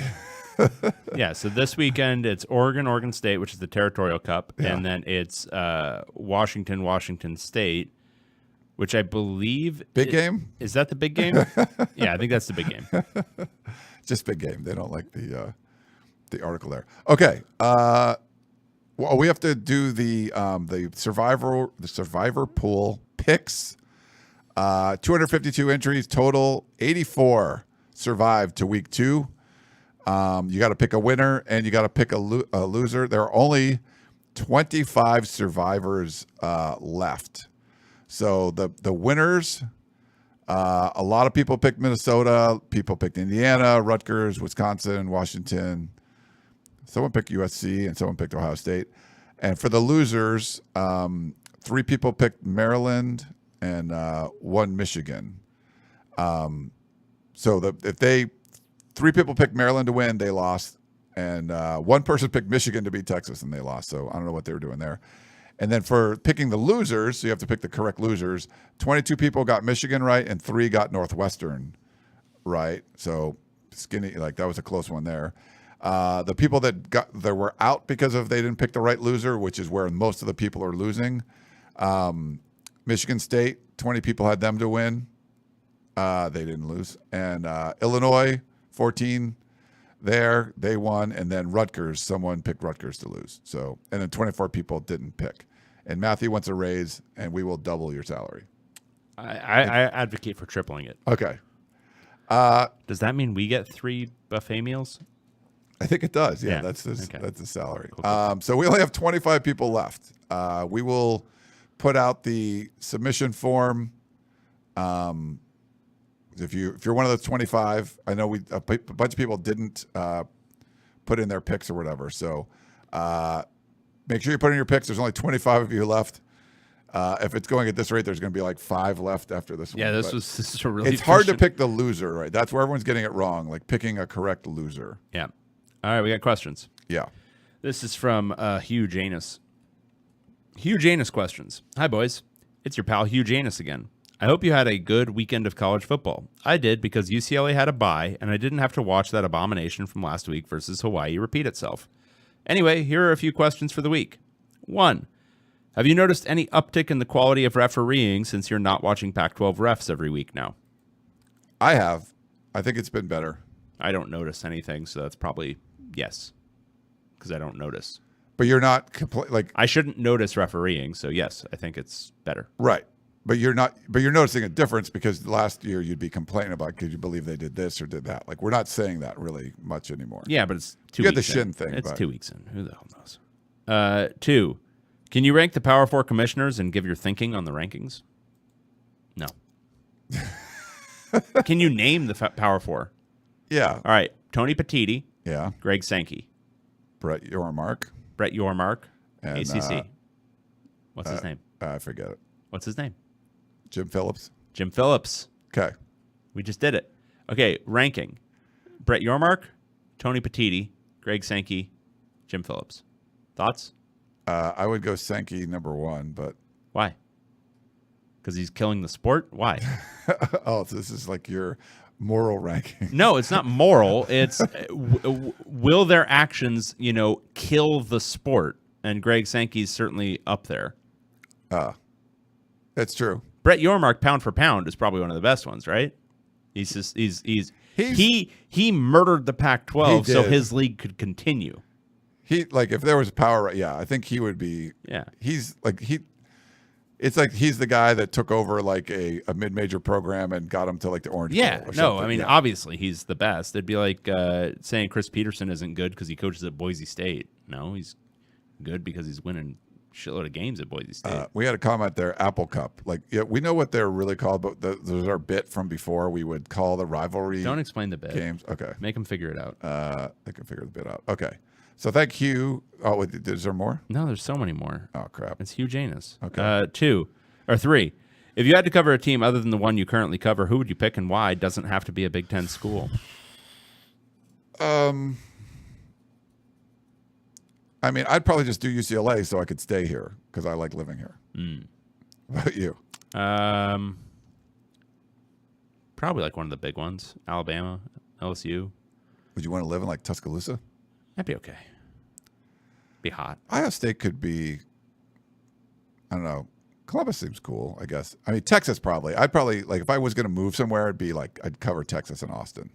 Yeah, so this weekend it's Oregon State, which is the Territorial Cup, and then it's Washington State, which I believe big game. Is that the big game? Yeah, I think that's the big game. Just big game. They don't like the article there. Okay. Well, we have to do the survivor pool picks. 252 entries total. 84 survived to week 2. You got to pick a winner and you got to pick a loser. There are only 25 survivors left. So the winners, a lot of people picked Minnesota. People picked Indiana, Rutgers, Wisconsin, Washington. Someone picked USC and someone picked Ohio State. And for the losers, 3 people picked Maryland and 1 Michigan. So if 3 people picked Maryland to win, they lost. And 1 person picked Michigan to beat Texas and they lost. So I don't know what they were doing there. And then for picking the losers, so you have to pick the correct losers, 22 people got Michigan right and 3 got Northwestern right. So skinny, like that was a close one there. The people that were out because of they didn't pick the right loser, which is where most of the people are losing. Michigan State, 20 people had them to win. They didn't lose. And Illinois, 14 there, they won. And then Rutgers, someone picked Rutgers to lose. So, and then 24 people didn't pick. And Matthew wants a raise, and we will double your salary. I advocate for tripling it. Okay. Does that mean we get 3 buffet meals? I think it does. Yeah, Yeah. that's the salary. Cool. So we only have 25 people left. We will put out the submission form. If you're one of the 25, I know a bunch of people didn't put in their picks or whatever. So make sure you put in your picks. There's only 25 of you left. If it's going at this rate, there's going to be like 5 left after this one. Yeah, this is a really. It's hard to efficient- pick the loser, right? That's where everyone's getting it wrong, like picking a correct loser. Yeah. All right, we got questions. Yeah. This is from Hugh Janus. Hugh Janus questions. Hi, boys. It's your pal Hugh Janus again. I hope you had a good weekend of college football. I did because UCLA had a bye, and I didn't have to watch that abomination from last week versus Hawaii repeat itself. Anyway, here are a few questions for the week. 1. Have you noticed any uptick in the quality of refereeing since you're not watching Pac-12 refs every week now? I have. I think it's been better. I don't notice anything, so that's probably yes, because I don't notice. But you're not I shouldn't notice refereeing, so yes, I think it's better. right. But you're not. But you're noticing a difference because last year you'd be complaining about could you believe they did this or did that. Like we're not saying that really much anymore. Yeah, but it's 2 You weeks had the in. shin thing, It's but- 2 weeks in. Who the hell knows? 2. Can you rank the Power 4 commissioners and give your thinking on the rankings? No. Can you name the Power 4? Yeah. All right. Tony Petitti, Yeah. Greg Sankey. Brett Yormark. Brett Yormark, And, ACC. What's his name? I forget it. What's his name? Jim Phillips. Jim Phillips. Okay. We just did it. Okay, ranking. Brett Yormark, Tony Petiti, Greg Sankey, Jim Phillips. Thoughts? I would go Sankey number 1, but Why? Because he's killing the sport? Why? oh, so this is like your moral ranking. No, it's not moral. It's will their actions, kill the sport? And Greg Sankey's certainly up there. That's true. Brett Yormark, pound for pound, is probably one of the best ones, right? He murdered the Pac-12 He so did. his league could continue. If there was a power, I think he would be. Yeah. It's like he's the guy that took over like a mid-major program and got him to like the Orange Bowl. Yeah, or no, something. I mean, Yeah. obviously he's the best. It'd be like saying Chris Peterson isn't good because he coaches at Boise State. No, he's good because he's winning a shitload of games at Boise State. We had a comment there, Apple Cup. We know what they're really called, but those are our bit from before. We would call the rivalry Don't explain the bit. games. Okay. Make him figure it out. They can figure the bit out. Okay. So thank you. Oh, wait, is there more? No, there's so many more. Oh, crap. It's Hugh Janus. Okay. 2 or 3. If you had to cover a team other than the one you currently cover, who would you pick and why? Doesn't have to be a Big Ten school. I mean, I'd probably just do UCLA so I could stay here because I like living here. What about you? Probably like one of the big ones. Alabama, LSU. Would you want to live in like Tuscaloosa? That'd be okay. Be hot. Ohio State could be, I don't know. Columbus seems cool, I guess. I mean, Texas probably. I'd probably, if I was going to move somewhere, it'd be like I'd cover Texas and Austin.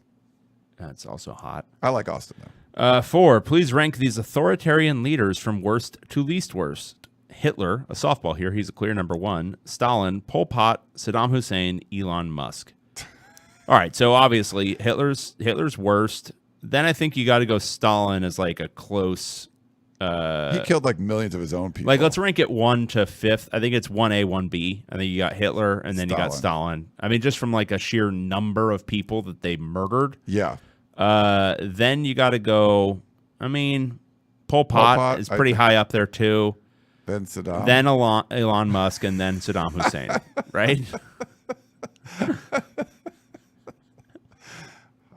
That's also hot. I like Austin, though. 4, please rank these authoritarian leaders from worst to least worst. Hitler, a softball here, he's a clear number 1. Stalin, Pol Pot, Saddam Hussein, Elon Musk. All right, so obviously Hitler's worst. Then I think you got to go Stalin as like a close. He killed like millions of his own people. Like, let's rank it 1 to 5th. I think it's 1A, 1B. I think you got Hitler, and then you got Stalin. I mean, just from like a sheer number of people that they murdered. Yeah. Then you got to go. I mean, Pol Pot is pretty high up there too. Then Saddam. Then Elon Musk, and then Saddam Hussein. Right?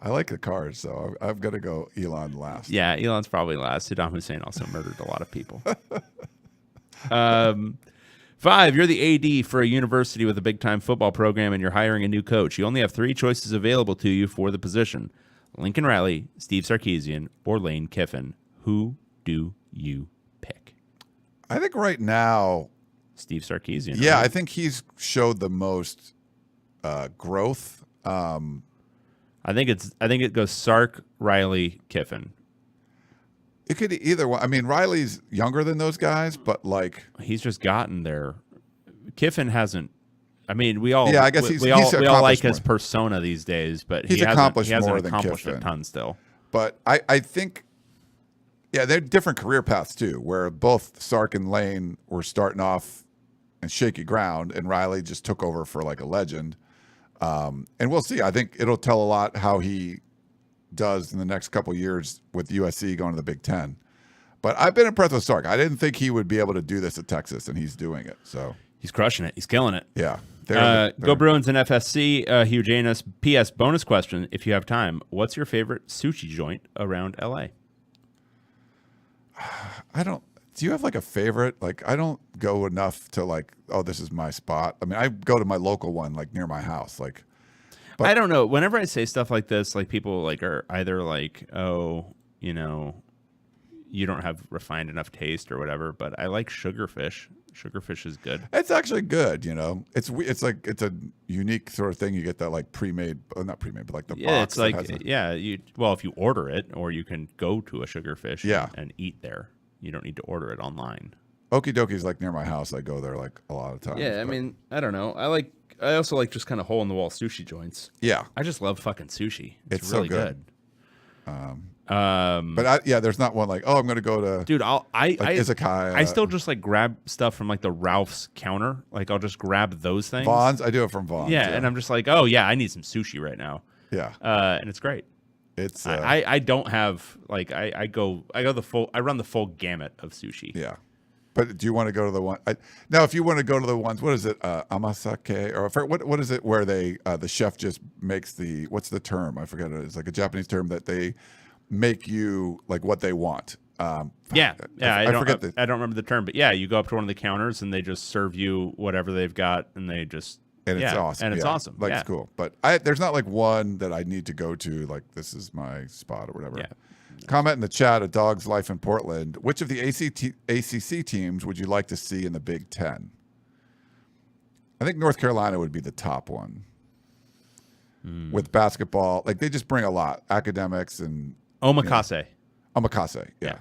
I like the cars, so I'm going to go Elon last. Yeah, Elon's probably last. Saddam Hussein also murdered a lot of people. 5, you're the AD for a university with a big-time football program, and you're hiring a new coach. You only have 3 choices available to you for the position: Lincoln Riley, Steve Sarkisian, or Lane Kiffin. Who do you pick? I think right now, Steve Sarkisian. yeah, right? I think he's showed the most growth. I think it goes Sark, Riley, Kiffin. It could either one. I mean, Riley's younger than those guys, but like He's just gotten there. Kiffin hasn't. I mean, we all. Yeah, I guess he's we all like accomplished his more. persona these days, but He's he accomplished hasn't more than accomplished a Kiffin. ton still. But I think, yeah, they're different career paths too, where both Sark and Lane were starting off in shaky ground, and Riley just took over for like a legend. And we'll see. I think it'll tell a lot how he does in the next couple of years with USC going to the Big Ten. But I've been impressed with Sark. I didn't think he would be able to do this at Texas, and he's doing it. So He's crushing it. He's killing it. yeah. Go Bruins and FSC. Hugh Janus. P.S. Bonus question, if you have time. What's your favorite sushi joint around L.A.? I don't. Do you have like a favorite? Like, I don't go enough to like, oh, this is my spot. I mean, I go to my local one, like near my house. Like, but I don't know. Whenever I say stuff like this, like people like are either like, oh, you don't have refined enough taste or whatever. But I like sugarfish. Sugarfish is good. it's actually good. It's like it's a unique sort of thing. You get that like pre-made, not pre-made, but like the Yeah, box. it's like if you order it, or you can go to a sugarfish and eat there. You don't need to order it online. Okie doki's like near my house. I go there like a lot of times. Yeah, I mean, I don't know. I also like just kind of hole in the wall sushi joints. yeah, I just love fucking sushi. It's so really good. good. but there's not one like, oh, I'm gonna go to Dude, izakaya. I still just like grab stuff from like the Ralph's counter. Like I'll just grab those things. Vaughn's. I do it from Vaughn's. Yeah, and I'm just like, oh yeah, I need some sushi right now. yeah, And it's great. It's I don't have like I run the full gamut of sushi. yeah. But do you want to go to the one? Now, if you want to go to the ones, what is it? Amasake or what is it where they the chef just makes what's the term? I forget it. It's like a Japanese term that they make you like what they want. I don't remember the term, but yeah, you go up to one of the counters and they just serve you whatever they've got, and they just it's awesome. And it's awesome. Like it's cool. But there's not like one that I need to go to. Like this is my spot or whatever. Yeah. Comment in the chat, A Dog's Life in Portland. Which of the ACC teams would you like to see in the Big Ten? I think North Carolina would be the top one. With basketball, like they just bring a lot. Academics and omakase. Omakase, yeah.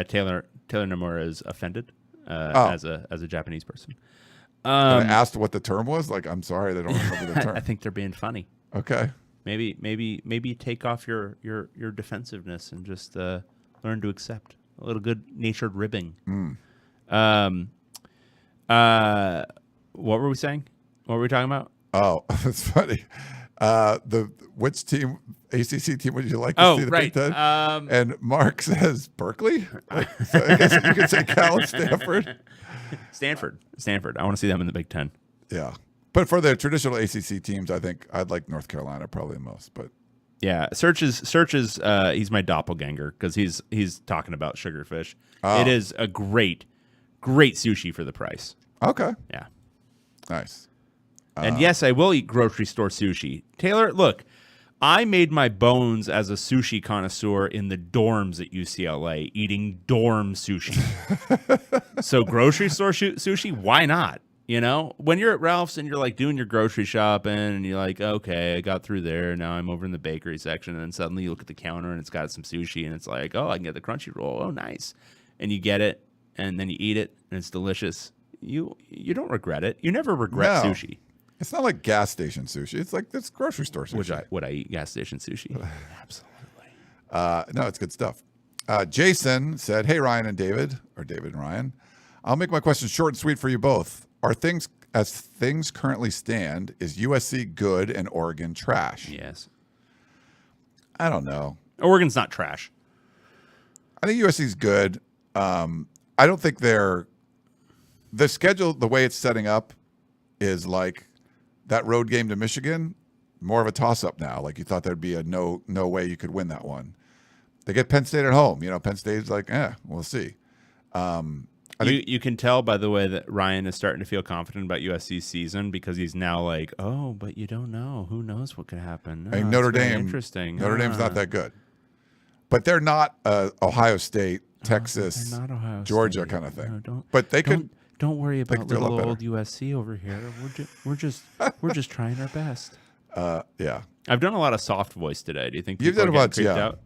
Taylor Nomura is offended as a Japanese person. I asked what the term was. Like, I'm sorry, they don't remember the term. I think they're being funny. Okay. Maybe take off your defensiveness and just learn to accept a little good natured ribbing. What were we saying? What were we talking about? Oh, that's funny. Which team, ACC team, would you like to see the Big Ten? And Mark says Berkeley. So I guess you could say Cal and Stanford. Stanford. I want to see them in the Big Ten. Yeah. But for the traditional ACC teams, I think I'd like North Carolina probably the most. But yeah, Search is he's my doppelganger because he's talking about sugarfish. Oh. It is a great sushi for the price. Okay. Yeah. Nice. And yes, I will eat grocery store sushi. Taylor, look, I made my bones as a sushi connoisseur in the dorms at UCLA, eating dorm sushi. So grocery store sushi, why not? You know, when you're at Ralph's and you're like doing your grocery shopping and you're like, okay, I got through there. Now I'm over in the bakery section. And then suddenly you look at the counter and it's got some sushi and it's like, oh, I can get the crunchy roll. Oh, nice. And you get it and then you eat it and it's delicious. You don't regret it. You never regret sushi. It's not like gas station sushi. It's like this grocery store sushi. Would I eat gas station sushi? Absolutely. No, it's good stuff. Jason said, hey, Ryan and David, or David and Ryan, I'll make my question short and sweet for you both. As things currently stand, is USC good and Oregon trash? Yes. I don't know. Oregon's not trash. I think USC's good. I don't think the schedule, the way it's setting up, is like that road game to Michigan, more of a toss-up now. Like you thought there'd be a no way you could win that one. They get Penn State at home. You know, Penn State's like, we'll see. You can tell by the way that Ryan is starting to feel confident about USC's season because he's now like, oh, but you don't know. Who knows what could happen? I mean, Notre Dame. Interesting. Notre Dame's not that good. But they're not Ohio State, Texas, they're not Ohio Georgia State. kind of thing. No, but they could. Don't worry about do a lot little better. old USC over here. We're just trying our best. Yeah. I've done a lot of soft voice today. Do you think You've people done are a bunch? getting creeped Yeah. out?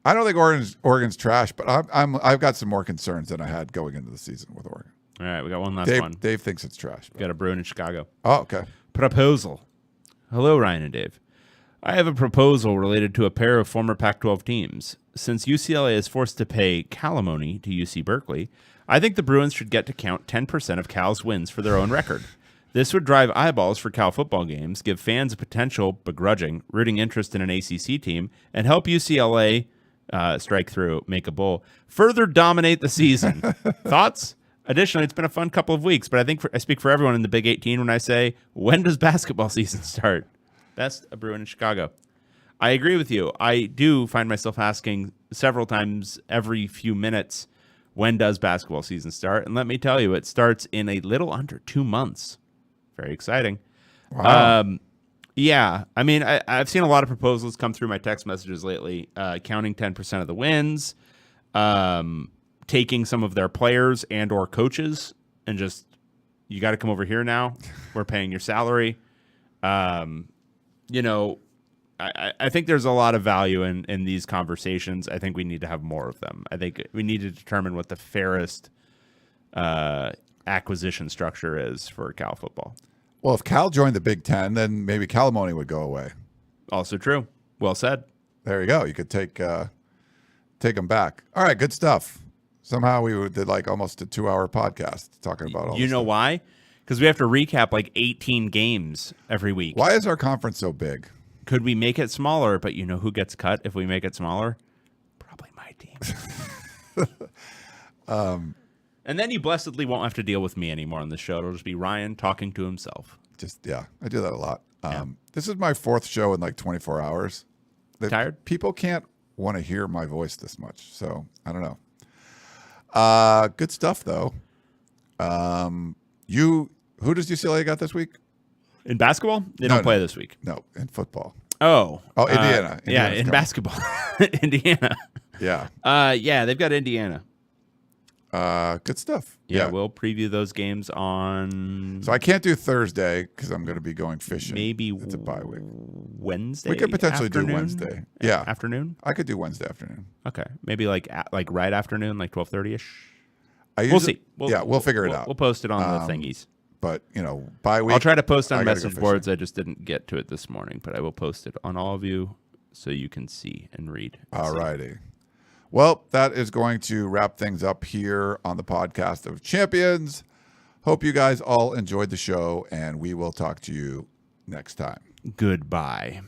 I don't think Oregon's trash, but I've got some more concerns than I had going into the season with Oregon. All right, we got one last one. Dave thinks it's trash. We got a Bruin in Chicago. Oh, okay. Proposal. Hello, Ryan and Dave. I have a proposal related to a pair of former Pac-12 teams. Since UCLA is forced to pay calimony to UC Berkeley, I think the Bruins should get to count 10% of Cal's wins for their own record. This would drive eyeballs for Cal football games, give fans a potential, begrudging, rooting interest in an ACC team, and help UCLA strike through, make a bowl, further dominate the season. Thoughts? Additionally, it's been a fun couple of weeks, but I think I speak for everyone in the Big 18 when I say, when does basketball season start? Best a Bruin in Chicago. I agree with you. I do find myself asking several times every few minutes, when does basketball season start? And let me tell you, it starts in a little under 2 months. Very exciting. Wow. Yeah. I mean, I've seen a lot of proposals come through my text messages lately, counting 10% of the wins, taking some of their players and or coaches and just, you got to come over here now. We're paying your salary. You know, I think there's a lot of value in these conversations. I think we need to have more of them. I think we need to determine what the fairest acquisition structure is for Cal football. Well, if Cal joined the Big Ten, then maybe calimony would go away. Also true. Well said. There you go. You could take them back. All right, good stuff. Somehow we did like almost a 2-hour podcast talking about all. You know why? Because we have to recap like 18 games every week. Why is our conference so big? Could we make it smaller? But you know who gets cut if we make it smaller? Probably my team. And then you blessedly won't have to deal with me anymore on the show. It'll just be Ryan talking to himself. I do that a lot. This is my 4th show in like 24 hours. Tired? People can't want to hear my voice this much, so I don't know. Good stuff though. Who does UCLA got this week? In basketball, they don't play this week. No, in football. Oh, Indiana. Yeah, in basketball, Indiana. Yeah. They've got Indiana. Good stuff. Yeah, we'll preview those games on. So I can't do Thursday because I'm going to be going fishing. Maybe it's a bye week. Wednesday. We could potentially afternoon? do Wednesday. Yeah, afternoon. I could do Wednesday afternoon. Okay, maybe like right afternoon, like 12:30ish. We'll see. We'll figure it out. We'll post it on the thingies. But bye week. I'll try to post on message boards. I just didn't get to it this morning, but I will post it on all of you so you can see and read. All righty. Well, that is going to wrap things up here on the podcast of Champions. Hope you guys all enjoyed the show, and we will talk to you next time. Goodbye.